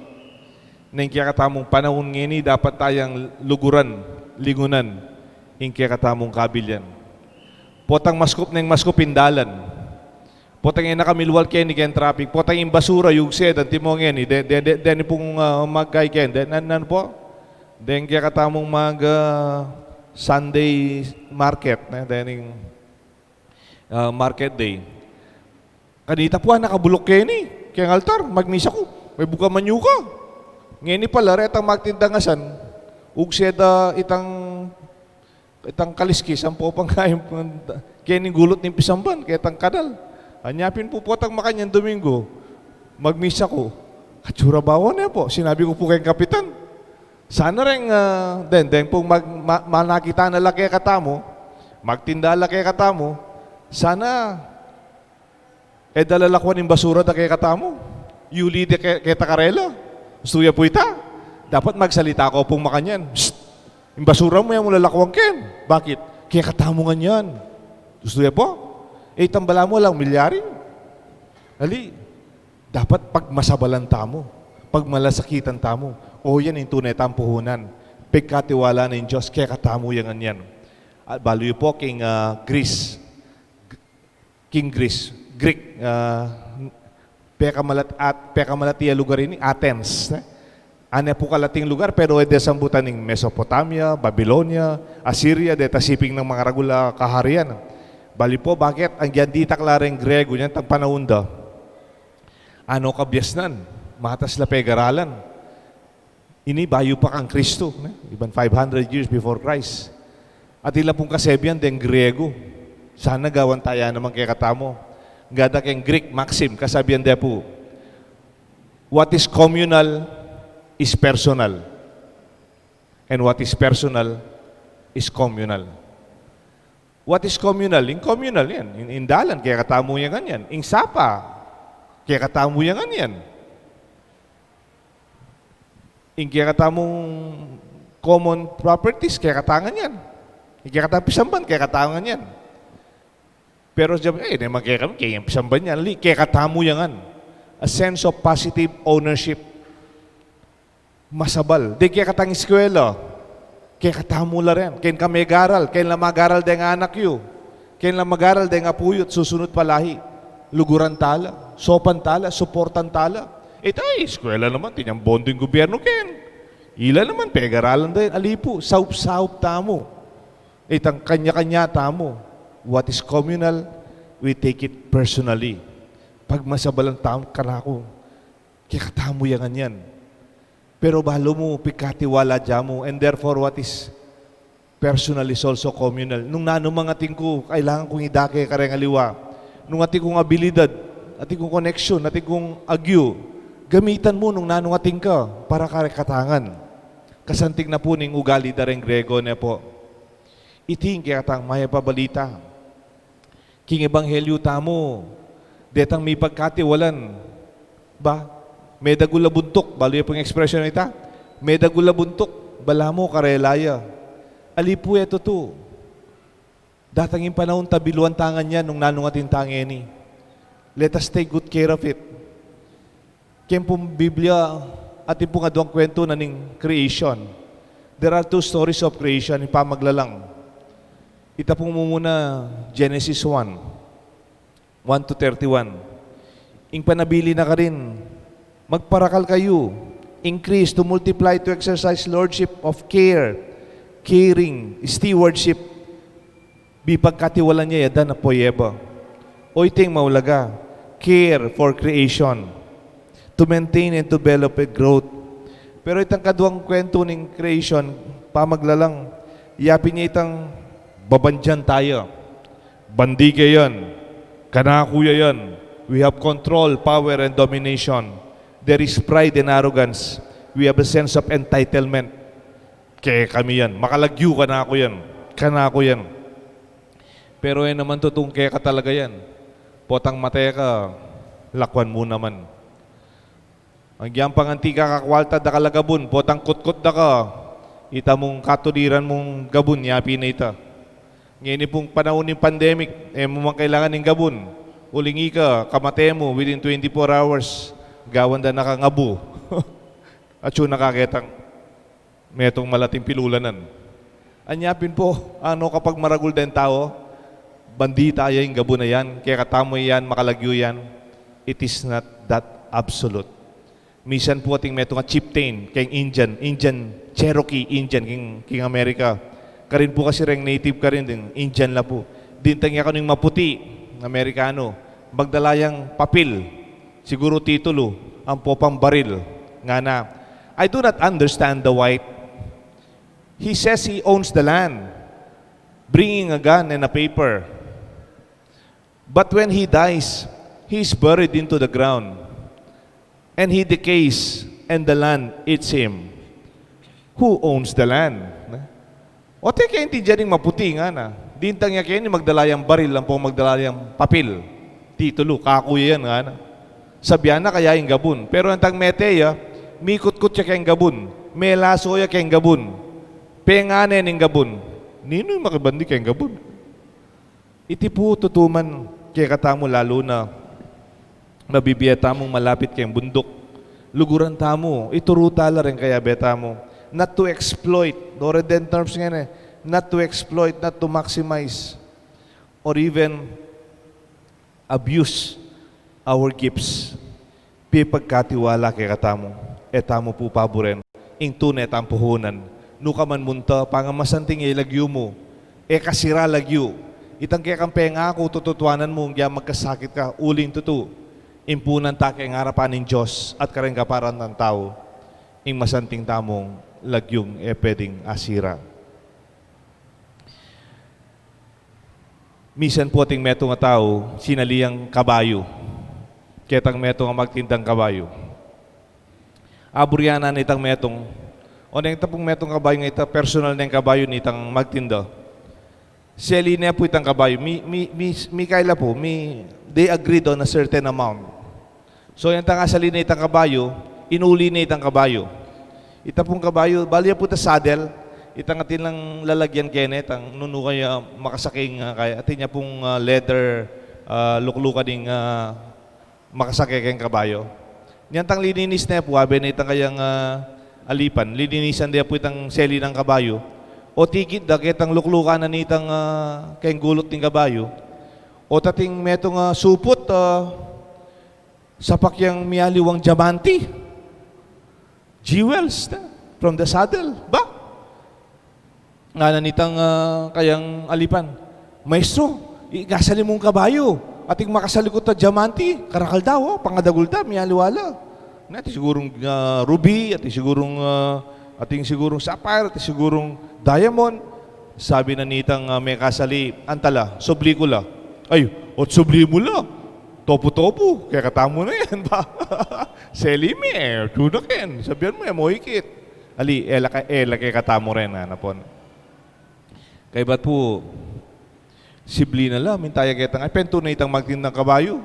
Nang kaya katamong panahon ngeni, dapat tayang luguran, lingunan, ing kaya katamong kabilyan. Potang maskop ng maskop indalan. Potang ina kamilwal ken ken traffic. Potang in basura yung sed ang timong yan. Den pong magkay ken. Den po? Den kaya katamong mag Sunday market. Den market day. Kanita po nakabulok ken eh. Kaya altar, magmisa ko. May buka manyu ka. Ngayon pala, retang magtindangasan. Ugseda itang kaliskis. Ang po pang kain. Kaya gulot ng pisamban. Kaya itang kadal. Anyapin po potang makanyang Domingo, magmisa ko. Katsura bawa na po. Sinabi ko po kay kapitan. Sana rin, den pong manakita na laki katamo, magtinda laki katamo, sana, dalalakwan ng basura da kay katamo. Yuli de kay takarela. Gusto po ita. Dapat magsalita ko pong makanyan. Psst! Yung basura mo yan mula lakwang ken. Bakit? Kaya katamo nga yan. Gusto po? Tambala mo lang, milyarin. Ali, dapat pagmasabalan tamo, pagmalasakitan tamo, yan yung tunay tampuhunan. Pagkatiwala ng Diyos, kaya katamo yan ganyan. At baloy po King Greece, Greek, pekamalatia lugar ini, Athens. Ano po kalating lugar, pero sambutan ng Mesopotamia, Babylonia, Assyria, tasiping ng mga ragula kaharian. Bali po, bakit? Ang yan di taklareng Grego niyan, tag panahon da. Ano kabyasnan? Matas la pegaralan. Ini bayo pa kang Kristo. Iban 500 years before Christ. At ila pong kasebyan den Grego. Sana gawan tayo naman kay katamo. Gada keng Greek maxim, kasabihan de po. What is communal is personal. And what is personal is communal. What is communal? In communal yan. In dalan, kaya katamo yan ganyan. In sapa, kaya katamo yan ganyan. In kaya katamong common properties, kaya katangan yan. In kaya katamong pisamban, kaya katangan yan. Pero sabi, naman kaya kami, kaya yung pisamban yan. Kaya katamo yan. A sense of positive ownership. Masabal. Di kaya katang eskwela. Kaya katamo la rin. Kaya kami garal. Kaya lang magaral din nga anak yu. Kaya lang magaral din nga puyot. Susunod palahi. Luguran tala. Sopan tala. Suportan tala. Eskwela naman. Tinyang bonding gobyerno ken. Ila naman. Pegaralan din. Alipo. Saup-saup tamo. Itang kanya-kanya tamo. What is communal, we take it personally. Pag masabalang tamo, kanako. Kaya katamo yan ganyan. Pero balo mo, pikatiwala dyan mo, and therefore what is personal is also communal. Nung nanumang ating ko, kailangan kong idake kareng aliwa. Nung ating kong abilidad, ating kong connection, ating kong agyo, gamitan mo nung nanong ating ka para karekatangan. Kasanting na po ning ugali dareng Grego na po. Iting kaya katang maya pabalita. King Ebanghelyo tamo, detang may pagkatiwalan. Ba? Medagula buntok, balo yung expression na ita. Medagula buntok, bala mo karelaya. Alipu eto to. Datang yung panahon tabiluan tangan niya nung nanong ating tangeni. Let us take good care of it. Kaya pong Biblia, ating pong adwang kwento na ning creation. There are two stories of creation, ipamaglalang. Ita pong muna Genesis 1, 1 to 31. Ing panabili na ka rin, magparakal kayo, increase to multiply, to exercise lordship of care, caring, stewardship, bipagkatiwalan niya yada na poyeba. O iting maulaga, care for creation, to maintain and to develop a growth. Pero itang kaduang kwento ng creation, pamaglalang, yapin niya itang babandyan tayo. Bandige yan, kanakuya yan. We have control, power, and domination. There is pride and arrogance. We have a sense of entitlement. Kaya kami yan. Makalagyo ka na ako yan. Kana ako yan. Pero naman tutong kaya ka talaga yan. Potang mataya ka, lakwan mo naman. Ang giyang pangantika kakwalta da kalagabon, potang kutkot da ka, ita mong katuliran mong gabon, yapi na ita. Ngayon pong panahon ng pandemic, mo mang kailangan ng gabon. Ulingi ka, kamate mo within 24 hours. Gawan da nakangabu. At yun nakakitang metong malating pilulanan. Anyapin po, ano kapag maragul din tao, bandita ay yung gabo na yan, kaya katamo yan, makalagyo yan. It is not that absolute. Misan po ating meto nga chieftain, kay Indian, Cherokee Indian, king America. Karin po kasi rin native ka rin din, Indian la po. Dintang ya kanong maputi, Amerikano, magdalayang papel, siguro titulo, ang popang baril. Nga na, I do not understand the white. He says he owns the land, bringing a gun and a paper. But when he dies, he is buried into the ground, and he decays, and the land eats him. Who owns the land? O te kaya intindihan maputi nga na. Dintang niya kaya magdalayang baril lang po magdalayang papel. Titulo, kakuya yan nga na. Sabihan na kaya yung gabun. Pero ang tang meteya, mikot-kot siya kayang gabun. May laso ya kayang gabun. Penganen yung gabun. Nino yung makibandi kayang gabun? Iti po tutuman kaya katamo lalo na mabibiyata mong malapit kayong bundok. Luguran tamo, iturutala rin kaya beta mo. Not to exploit, no redent terms nga na, not to exploit, not to maximize, or even abuse our gifts. Pipagkatiwala kay katamo, etamo po paboren, ing tunay ang puhunan. Nukaman munta, pangamasanting ilagyo mo, kasira lagyo. Itang kaya kang penga ako, tututuanan mo, kaya magkasakit ka, uling tutu. Impunan ta kay ngarapan ng Diyos at kareng kaparan ng tao, ing masanting tamong lagyong pwedeng asira. Misan po ating meto nga tao, sinaliyang kabayo. Ketang meto nga magtindang kabayo. Aburyanan itang metong, o nang itang metong kabayo nga ita, personal na yung kabayo ni itang magtinda. Seli niya po itang kabayo. Kaila po, they agreed on a certain amount. So yung tang asali na itang kabayo, inuli na itang kabayo. Ita pong kabayo, bali po ta saddle, itang atin lang lalagyan Kenneth, ang nuno kaya makasaking, kaya atin niya pong leather, luklukan ng makasakay kayong kabayo. Niyan tang lininis na po, habi na itang kayang alipan, lininisan niya po itang seli ng kabayo, o tikit da, kitang luklukan na nitang kayong gulot ng kabayo, o tating metong supot, sa pakyang miyaliwang diamante, jewels from the saddle. Ba? Nga nanitang kayang alipan. Maestro, ikasali mong kabayo. Ating makasalikot na diamante. Karakal daw, pangadagul da, miyaliwala. Ating sigurong ruby, ating sigurong sapphire, ating sigurong diamond. Sabi na nitang may kasali, antala, subli ko la. Ay, ot subli mo la. Topo-topo, kaya katamo na yan ba? Selime, tunakin, sabihan mo, mohikit. Ali, ela kay katamo rin, napon. Kaya ba't po, sibli na lang, mintaya kitang, ay pento na itang magtindang kabayo.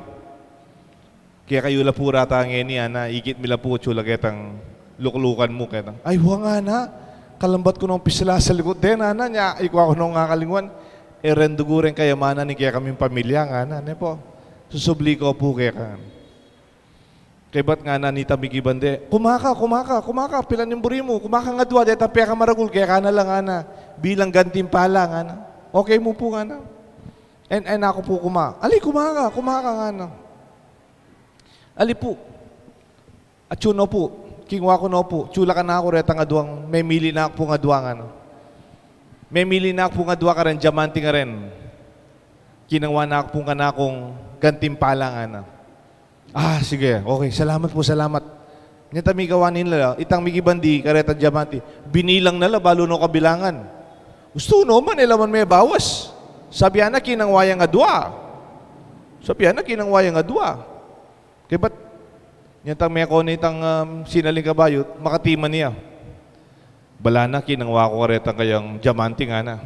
Kaya kayo la po rata ang eni, na ikit mila po, chula kitang luklukan mo, kitang, ay, huwag nga na, kalambat ko nung pisla sa likod, den, na, niya, ikaw ako nung kakalingwan, rendugurin kayamanan ni kaya kaming pamilya, nga na, po. Susubli ko po kaya ka. Kaya ba't nga na nita bigibande, kumaka, pilan yung buri mo, kumaka nga duwa, deta peka maragul, kaya ka na lang, ana, bilang gantimpala, ana. Okay mo po, ana. And ako po Ali, kumaka, ana. Ali po. At yun no po, kingwa ko no po, chula ka na ako, reta nga duwang, may mili na ako po nga duwang, ano. May mili na ako po nga duwa ka rin, diamante nga rin. Kinawa na ako po nga na akong gantimpala nga na. Sige. Okay. Salamat po, salamat. Ngayon tami gawanin nila. Itang migibandi, kareta diamante. Binilang nila, balo no kabilangan. Gusto no man, ilaman may bawas. Sabihan na kinangwaya nga dua. Kaya ba't yan tang may kone itang sinaling kabayo, makatiman niya. Bala na, kinangwa ko kareta kayang diamante nga na.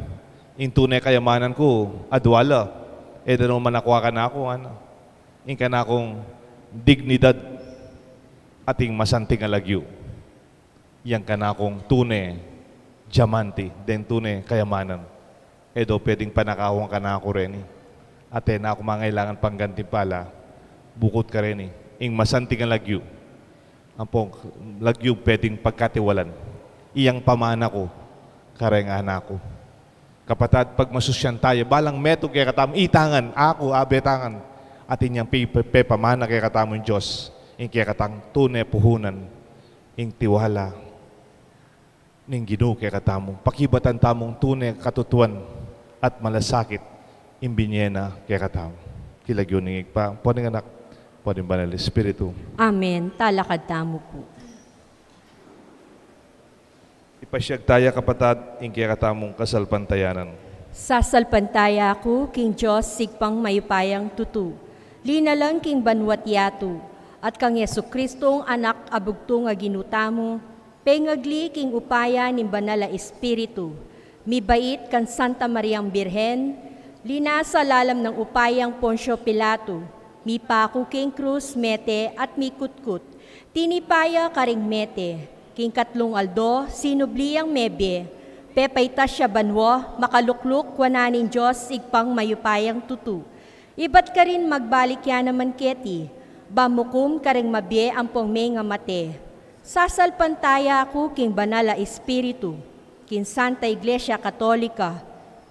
Yung tunay kayamanan ko, adwala. Dano manakwa ka na ako, ano. Yung ka na akong dignidad ating masanting alagyo. Yang ka na akong tune, diamante, den tune, kayamanan. Daw pwedeng panakawang ka na ako rin. Ate na ako mangailangan pang gantimpala, bukod ka rin. Yung masanting alagyo, ang pong lagyo pwedeng pagkatiwalan. Iyang pamana ko, kareng anak ko. Kapatad, pag masusyan tayo, balang meto kaya katam, itangan, ako, abetangan, at inyang pepamana kaya katamong Diyos, in kaya katang tunay puhunan, in tiwala, ning Ginoo kaya katamong, pakibatan tamong tunay katutuan, at malasakit, in binyena kaya katamong. Kilagyo ning igpa, pwedeng anak, pwedeng banal Espiritu. Amen. Talakad tamo po. Ipasyag tayo kapatad, in kaya katamong kasalpantayanan. Sasalpantaya ako, King Diyos, sigpang mayupayang tutu. Linalang king banwat yatu, at kang Yesu Kristong anak abugto nga ginutamo, pengagli king upaya ni Banala Espiritu. Mibait kan Santa Mariang Birhen, linasa lalam ng upayang Poncio Pilato, mipaku king krus mete at mikutkut, tinipaya karing mete, king katlong aldo, sinubliyang mebe, pepaytas siya banwo, makalukluk, wananing Diyos, igpang mayupayang tutu. Ibat ka rin magbalik yan naman keti, bamukum karing mabye ang pongme nga mate. Sasalpantaya ako king Banala Espiritu, king Santa Iglesia Katolika,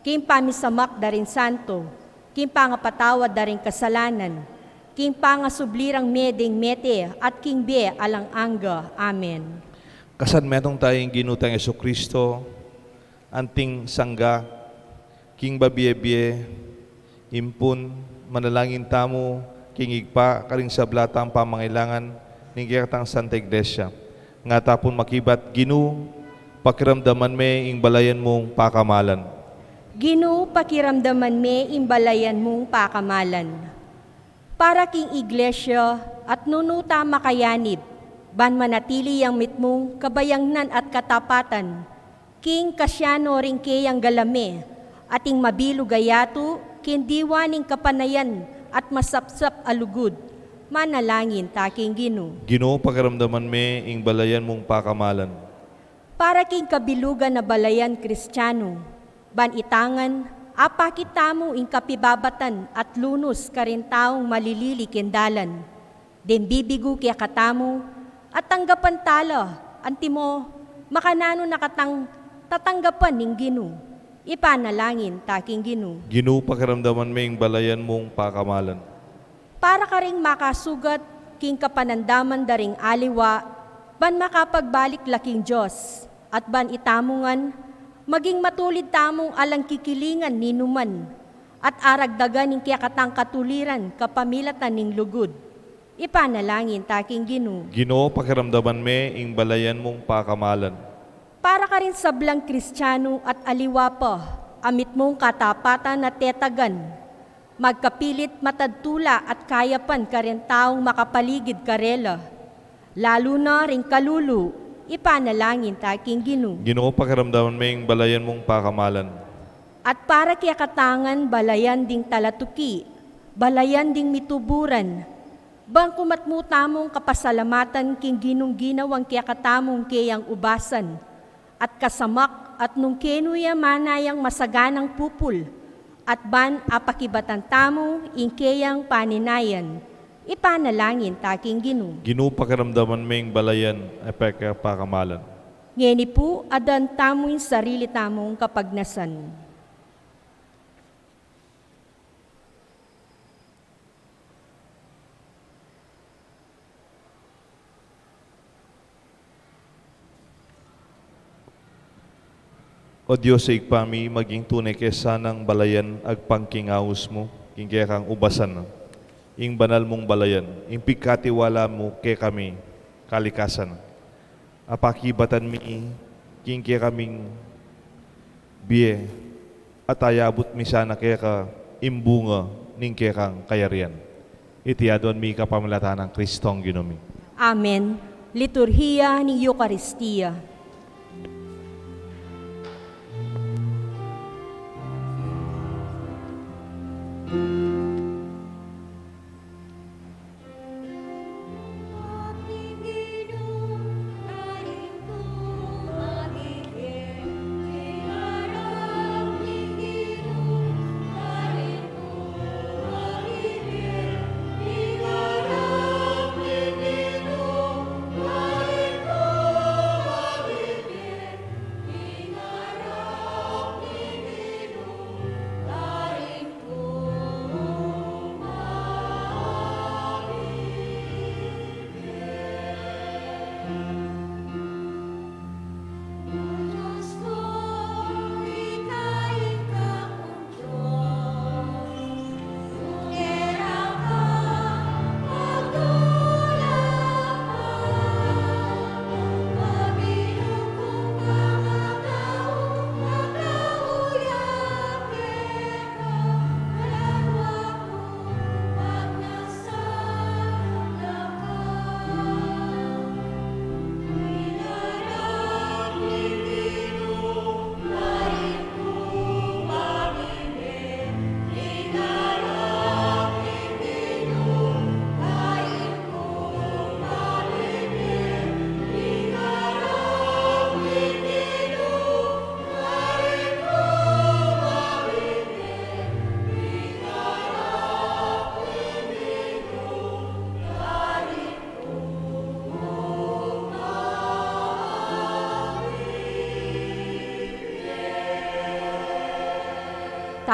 king pamisamak darin santo, king pangapatawad daring kasalanan, king pangasublirang meding mete, at king be alang angga. Amen. Kasan metong tayong ginutang Yesu Kristo, anting sangga, king babiye-biye, impun, manalangin tamo, king igpa, karing sablatang pamangailangan, ning kiyatang Santa Iglesia. Nga tapon makibat, Ginoo, pakiramdaman me ing balayan mong pakamalan. Ginoo, pakiramdaman me imbalayan mong pakamalan. Para king iglesia at nunuta makayanib, ban manatili yang mitmong kabayangnan at katapatan, king kasyano ring kayang galame, ating mabilu gayatu, king diwaning kapanayan at masapsap alugud, manalangin taking Ginoo. Ginoo, pakiramdaman me ing balayan mong pakamalan. Para king kabilugan na balayan Kristiyano, ban itangan, apakita mo ing kapibabatan at lunos karin taong malilili kendalan. Den bibigu kaya katamo, at tanggapan tala, antimo, makanano nakatang tatanggapan ning Ginoo. Ipanalangin taking Ginoo. Ginoo, pakiramdaman me ing balayan mong pakamalan. Para ka ring makasugat, king kapanandaman daring aliwa, ban makapagbalik laking Diyos, at ban itamungan, maging matulid tamong alang kikilingan ninuman, at aragdagan ning kiyakatang katuliran kapamilatan ning lugod. Ipanalangin taking Ginoo. Ginoo, pakiramdaman me ing balayan mong pakamalan. Para ka rin sablang Kristiyano at aliwa pa, amit mong katapatan at tetagan, magkapilit matadtula at kayapan ka rin taong makapaligid karela, lalo na ring kalulu, ipanalangin taking Ginoo. Ginoo, pakiramdaman me ing balayan mong pakamalan. At para kaya katangan balayan ding talatuki, balayan ding mituburan, bang kumatmo tamong kapasalamatan king Ginong ginawang kaya katamong kayang ubasan, at kasamak at nung kenuya manayang masaganang pupul, at ban apakibatan tamo ing kayang paninayan, ipanalangin taking Ginoo. Ginoo, pakiramdaman me ing balayan epeka pakamalan. Ngeni po, adan tamo'y sarili tamong kapagnasan. O Diyos, sa igpami, maging tunay kesa ng balayan agpangkingaus mo, king kaya kang ubasan, ing banal mong balayan, ing pigkatiwala mo kay kami, kalikasan. Apakibatan mi, king kaya kaming biye, at ayabot mi sana kaya ka imbunga, ning kaya kang kayarian. Itiadon mi kapamilatan ng Kristong Ginoo. Amen. Liturhiya ni Eucharistia.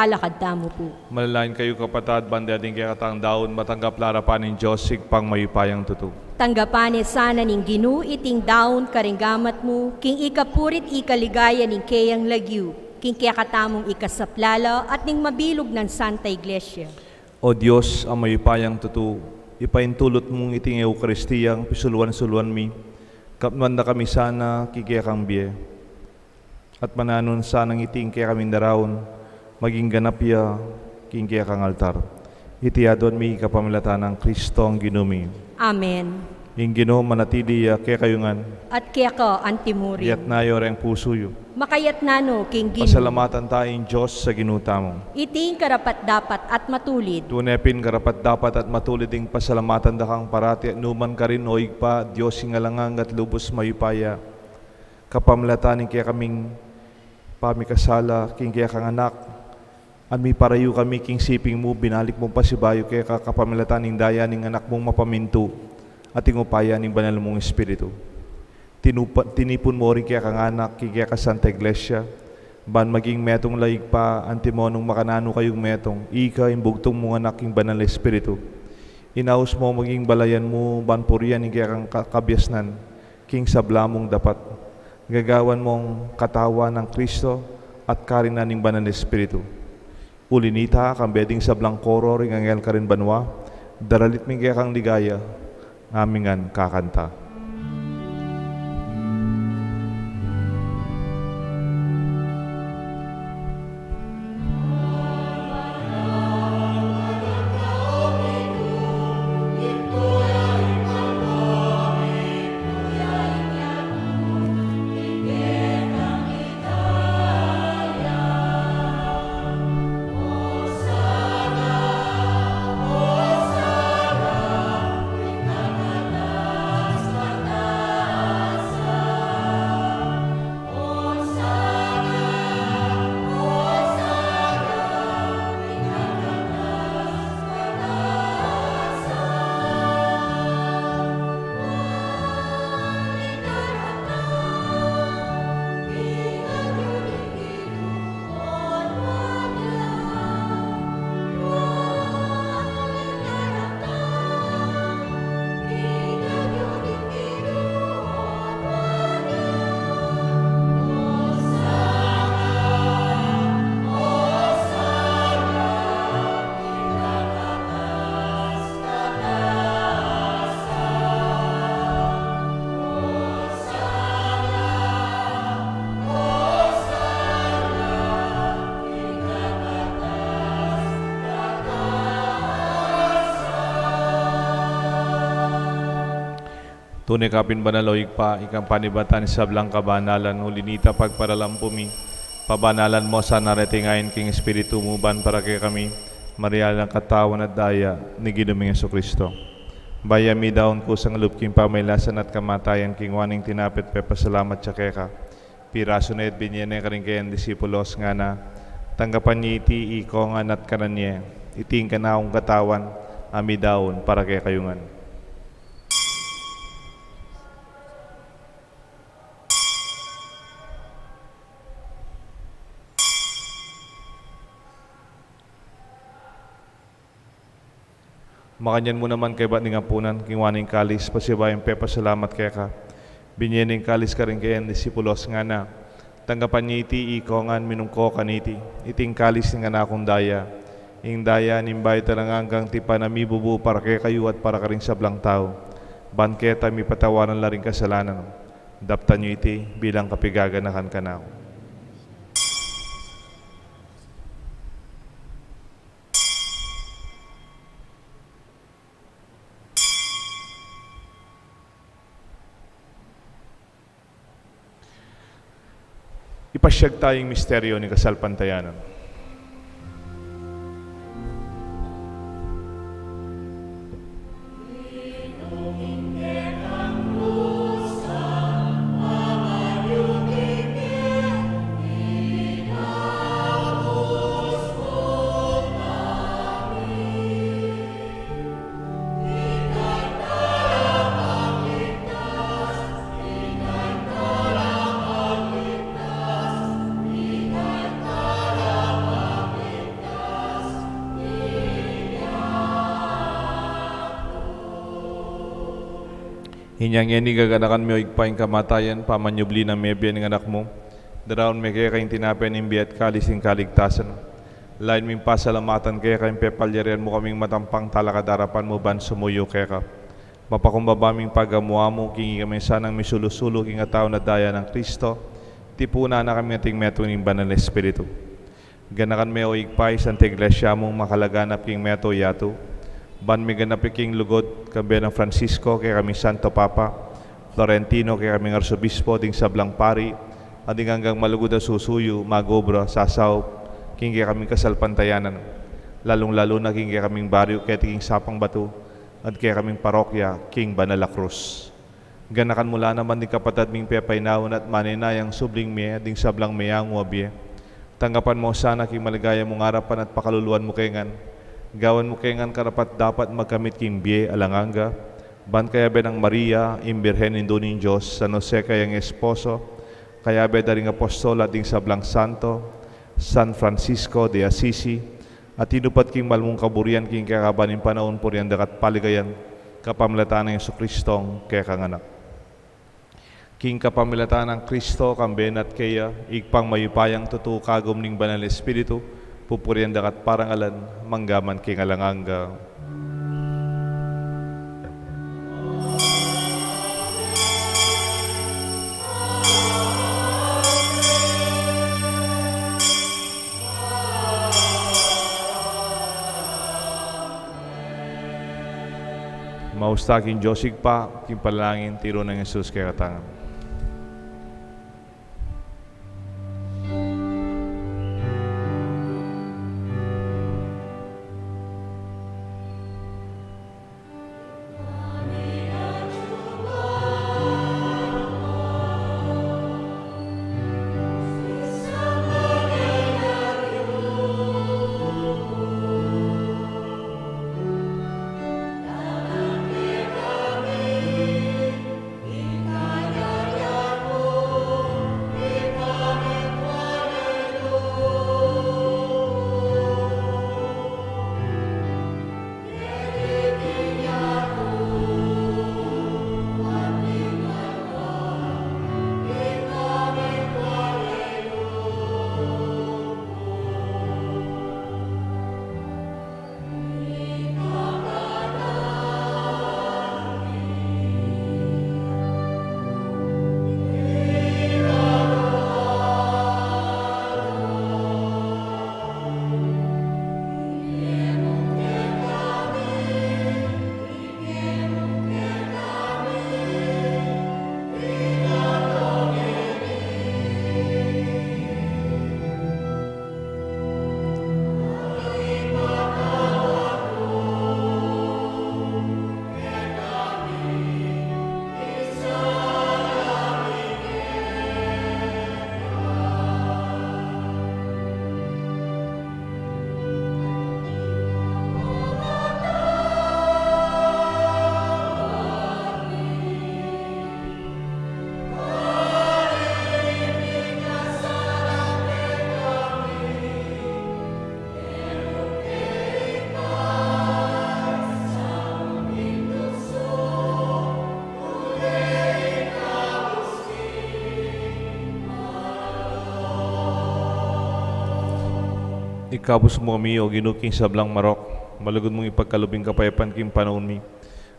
palakad tamo po. Malalain kayo kapatad, bandading kaya katang daon, matanggap larapan ng Diyos, sigpang mayupayang tutu. Tanggapani sana ning Ginu iting daon karinggamat mo, king ikapurit ikaligaya ning kayang lagyu, king kaya katamong ikasaplala at ning mabilog ng Santa Iglesia. O Diyos, ang mayupayang tutu, ipaintulot mong iting Eukaristiyang pisuluan-suluan mi, kapman na kami sana kikaya kang biye. At mananon sanang iting kaya kami darawon, maging ganapya king kaya kang altar. Itiyadon mi kapamilatan ng Kristo ang ginumi. Amen. Ing Ginoo manatili kaya kayungan, At kaya ka antimurin. iyat nayo reng puso yo. Makayat nano king Ginu. Pasalamatan tayong Diyos sa ginutamo. Iting karapat dapat at matulid. Tunepin karapat dapat at matulid ding pasalamatan da kang parati at numan ka rin oig pa, Diyos ingalangang at lubos mayupaya. Kapamilatanin kaya kaming pamikasala, king kaya kang anak, anmi parayo kami king siping mo, binalik mong pasibayo kaya kapamilataning daya ning anak mong mapaminto at ingupaya ning banal mong Espiritu. Tinipon mo rin kaya kang anak, kaya ka Santa Iglesia, ban maging metong laig pa, antimonong makanano kayong metong, ika imbugtong mong anak king banal na Espiritu. Inaus mo maging balayan mo, ban puriyan ning kaya kang kabyasnan, king sablamong dapat. Gagawan mong katawan ng Kristo at karinan ning banal na Espiritu. Ulinita kang beding sablang koro ring angel ka rin banwa, daralit ming kaya kang ligaya, ngamingan kakanta. Tunay kapin banaloig pa, ikang panibatan sa blang kabanalan, ulinita pagparalampumi. Pabanalan mo sa naratingayin king Espiritu mo ban para kay kami, Maria ng katawan at daya ni Ginuming Jesucristo. Bayami daon ko sang lupking pamailasan at kamatayan king waning tinapit pepasalamat siya kay ka. Piraso na binyan ka rin kayang disipulos nga na, tanggapan niya iti ikongan at kananye, iting ka na akong katawan, ami daon para kay kayungan. Makanyan mo naman kay ba't ningapunan, kingwaning kalis, pasibayang pepasalamat kaya ka. Binyening kalis ka rin kaya disipulos nga na, tanggapan niya iti ikongan minungko kaniti, iting kalis nga na akong daya, ing daya nimbay talang hanggang tipa na mibubu para kay kayo at para ka rin sablang tao. Banketa mi patawanan la rin kasalanan, daptan niyo iti bilang kapigaganakan ka na ako. Ipasyag tayong misteryo ni Kasalpantayanan. Hinyang yan gaganakan mo igpaing kamatayan, pamanyubli na mebya ng anak mo. Daraon may kaya kayong tinapay ng biyat kalising kaligtasan. Lain ming pasalamatan kaya kayong pepalyarian mo kaming matampang talakadarapan mo ban sumuyo kaya ka. Mapakumbaba ming pagamuha mo, kingi kami sanang misulusulo king tao na daya ng Kristo, tipuna na kami ating meto ng banal na Espiritu. Ganakan may o igpay sa iglesia mong makalaganap king meto yato, ban may ganap king lugod kambi ng Francisco kaya kami Santo Papa, Florentino kaya kami Arsobispo ding sablang pari, ading hanggang malugod na susuyo, magobra, sasaw, king kaya kami kasalpantayanan, lalong-lalo na king kaya kaming baryo kaya king sapang bato, at kaya kaming parokya, King Banala Cruz. Ganakan mula naman ni kapatid ming pepainawan at maninayang subling miya, ding sablang miyang wabye. Tanggapan mo sana king maligaya mong harapan at pakaluluan mo kengan. Gawan mo kengan karapat dapat magkamit king biye alanganga. Ban kaya be ng Maria, imbirhen indo ning Diyos, San Jose kayang esposo, kaya be daring apostol at ding sablang santo, San Francisco de Assisi, at tinupat king malmong kaburian king kakabanin panahon po riyan dakat paligayan kapamilatan ng Jesucristong kaya kanganak. King kapamilatan ng Kristo kamben at kaya igpang mayupayang tutu kagom ning banal Espiritu pupurian dakat parangalan manggaman king alanganga. Mausta king Josig pa, king palangin, tiro ng Jesus kaya katangan. Ikabos mo kami o ginuking sablang marok, malugod mong ipagkalubing kapayapan king panahon mi.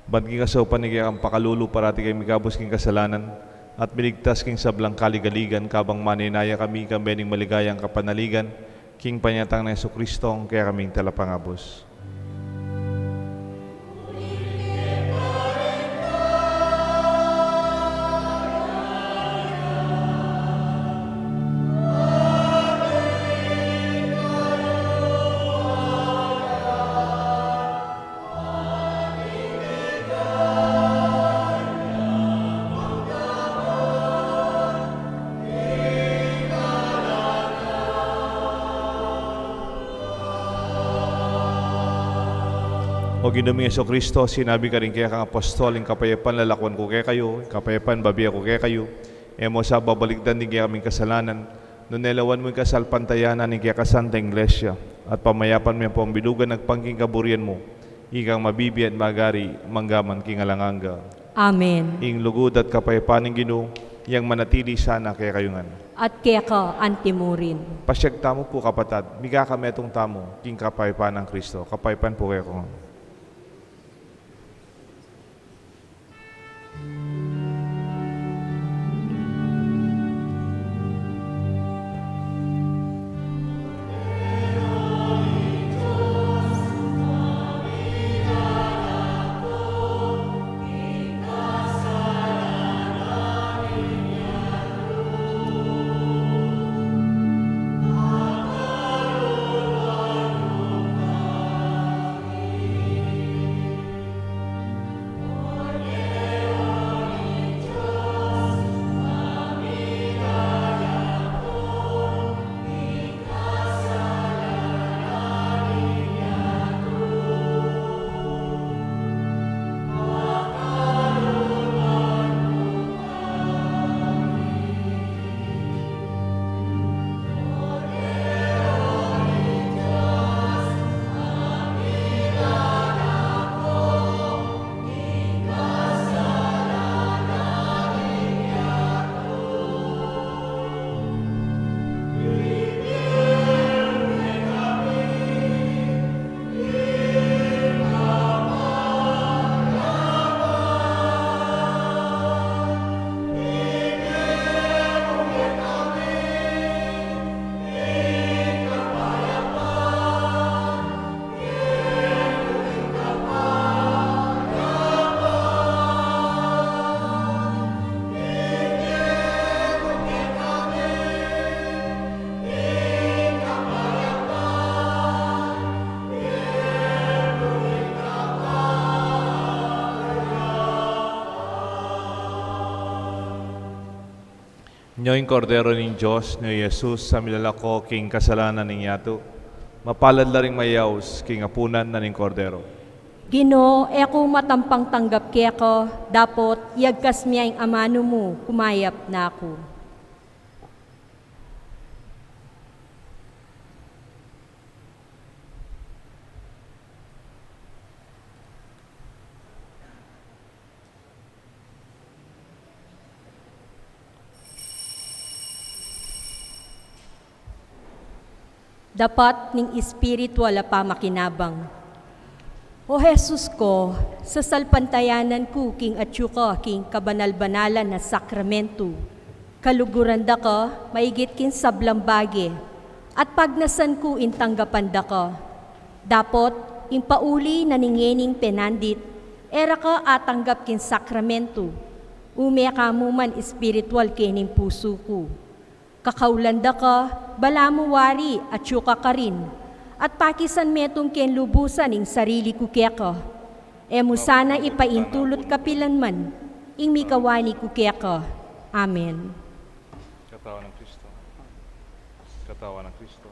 Bad king kasaupan ni kaya ang pakalulu parati kay mikabos king kasalanan, at binigtas king sablang kaligaligan kabang maninaya kami kambening maligayang kapanaligan, king panyatang na Jesucristong kaya kaming talapangabos. O ginaming Jesucristo, sinabi ka rin kaya kang apostol, yung kapayapan lalakwan ko kaya kayo, kapayapan babiya ko kaya kayo, mo sa babaligdan din kaya kaming kasalanan, nunelawan mo yung kasalpantayanan ni kaya kasanta Iglesia, at pamayapan mo yung pambilugan nagpangking kaburian mo, ikang mabibi at magari, manggaman king alanganga. Amen. Ing lugod at kapayapaan ng Ginoo, yang manatili sana kaya kayungan. At kaya ka antimurin. Pasyag tamo po kapatad, miga kami itong tamo, king kapayapaan ng Kristo. Kapayapaan po kayo ko. Nyo'y kordero ng Diyos, ni Jesus, sa milalako king kasalanan ng yato, mapalad la ring mayaws king apunan na ning kordero. Ginoo, eko matampang tanggap kaya ko, dapot yagkas miya ang amano mo, kumayap na ako. Dapat ning espiritual a pamakinabang. O Jesus ko, sa salpantayanan ko king atyuka king kabanal-banalan na sakramento, kaluguran da ka, maigit kin sablambage, at pagnasan ko intanggapan da ka. Dapot, impauli na ningening penandit, era ka atanggap kin sakramento, umya ka mo man espiritual kining puso ko. Kakaulanda ka, bala mo wari at syuka ka rin. At pakisan metong ken lubusan ing sarili ko kaya ka. Emo sana ipaintulot kapilan man, ing mikawani ko kaya ka. Amen. Katawan ng Kristo. Katawan ng Kristo.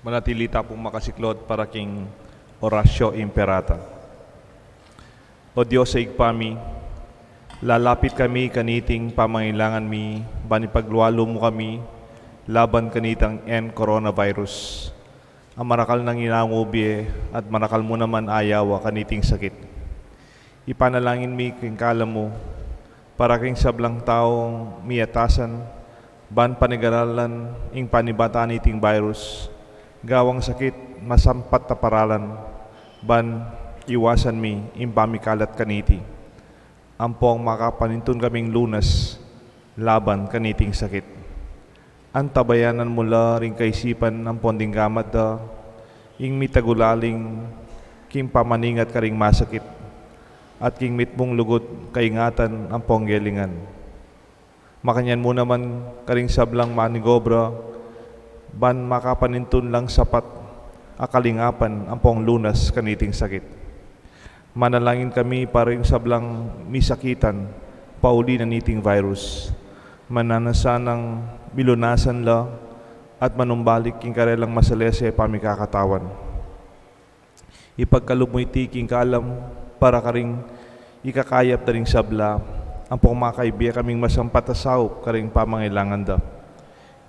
Manatilita pong makasiklod para king Orasyo Imperata. O Diyos sa igpami, lalapit kami kaniting pamangailangan mi, banipagluwalo mo kami, laban kanitang coronavirus. Ang marakal ng inangubie at marakal mo naman ayawa kaniting sakit. Ipanalangin mi king kala mo, para king sablang taong miyatasan, ban panigaralan ing panibata niting virus, gawang sakit, masampat na paralan, ban iwasan mi, impamikalat kaniti. Ampong makapaninton kaming lunas, laban kaniting sakit. Antabayanan mula ring kaisipan ng ponding gamat da, ing mitagulaling, king pamaningat ka ring masakit, at king mitmong lugot kaingatan ang ponggelingan. Makanyan mo naman karing sablang manigobra, ban makapanintun lang sapat akalingapan ang pong lunas kaniting sakit. Manalangin kami para yung sablang misakitan, pauli na niting virus. Mananasan ng bilunasan la at manumbalik king karelang masalese pamikakatawan. Ipagkalub mo iti king kaalam para karing ikakayap na ring sabla ang pong makaibiya kaming masampatasaw karing pamangailangan da.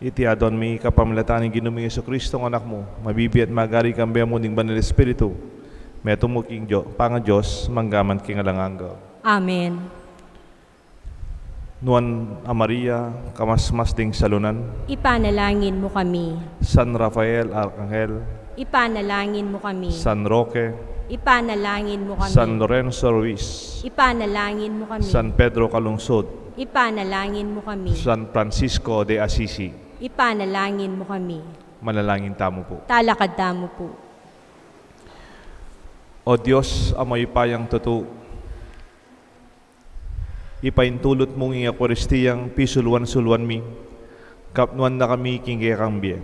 Iti adon mi kapamilataning ginuming Jesucristo ng anak mo, mabibi at magari kambiya mo ning banal Espiritu, meto mo king panga Diyos, manggaman king alanganga. Amen. Nuan a Maria, kamasmas ding salunan, Ipanalangin mo kami. San Rafael Arcangel, Ipanalangin mo kami. San Roque, Ipanalangin mo kami. San Lorenzo Ruiz, Ipanalangin mo kami. San Pedro Calungsod, Ipanalangin mo kami. San Francisco de Assisi. Ipanalangin mo kami. Manalangin tamo po. Talakad mo po. O Diyos, amoy payang totoo, ipaintulot mong ing Eucharistiyang pisuluan-suluan mi, kapnuan na kami king kambye.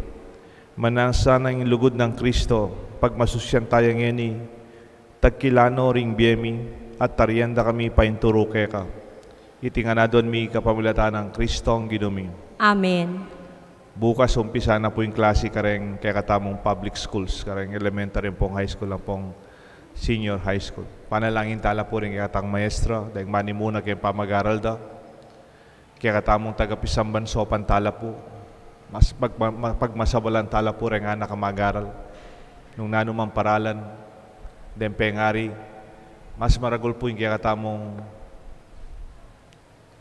Manasa ng lugod ng Kristo, pagmasusyan tayang ngeni, tagkilano ring biyemi, at tarianda kami painturo ka. Itinganadon mi kapamilatan ng Kristo ang ginumi. Amen. Bukas umpisa na po yung klase kareng kaya katamong public schools, kareng elementary pong high school lang pong senior high school. Panalangin tala po rin kaya katang maestro, dahil mani muna kaya pamag-aral da. Kaya katamong taga-pisamban sopan tala po. Mas pagmasabalan tala po rin nga nakamag-aral. Nung nanumang paralan, then pengari, mas maragol po yung kaya katamong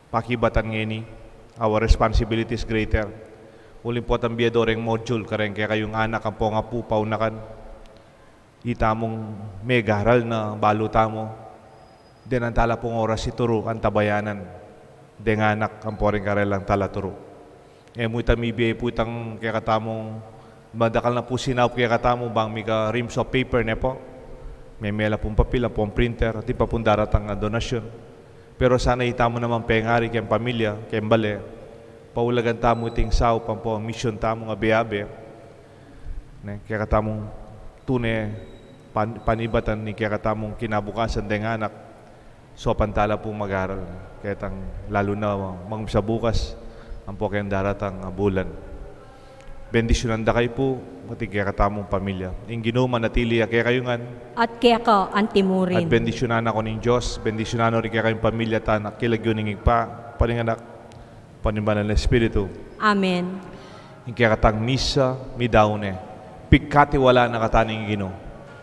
pakibatan ngeni. Our responsibility is greater. Uling po ang biyadoreng module, kareng kaya kayong anak ang po nga po paunakan. Itamong may garal na baluta mo. Den ang tala pong oras ituro ang tabayanan. Den anak ang poring karelang tala turo. E mo itamibiyay po itang kaya katamong madakal na po sinap kaya katamong bang may ka reams of paper ne po. May mela pong papel, pong printer, at ipapong daratang donasyon. Pero sana itamo naman pengari kayong pamilya, kayong bale. Paulagan tamo iting sao pampo ang mission tamo nga biyabe. Kaya katamong tune panibatan ni kaya katamong kinabukasan deng anak. So pantala pong mag-aral. Kaya tang lalo na sa bukas ang po kayong daratang bulan. Bendisyonan da kayo po, mati kaya katamong pamilya. Ing Ginoo manatili kaya kayungan. At kaya ka antimurin. At bendisyonan ako ng Diyos, bendisyonan rin kaya kayong pamilya tanak, kilagyo ng igpa, paninganak, panimbanan ng Espiritu. Amen. Ing kaya katang misa, midawne, pikati wala na kataning Ginoo.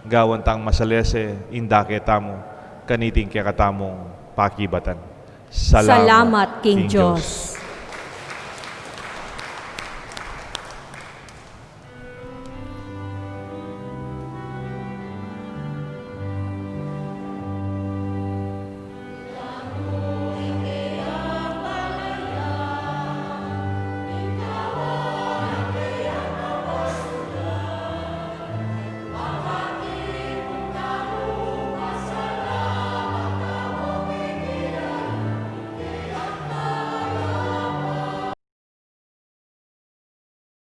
Gawan tang masalese, indake tamo, kaniting kaya katamong pakibatan. Salamat King Diyos.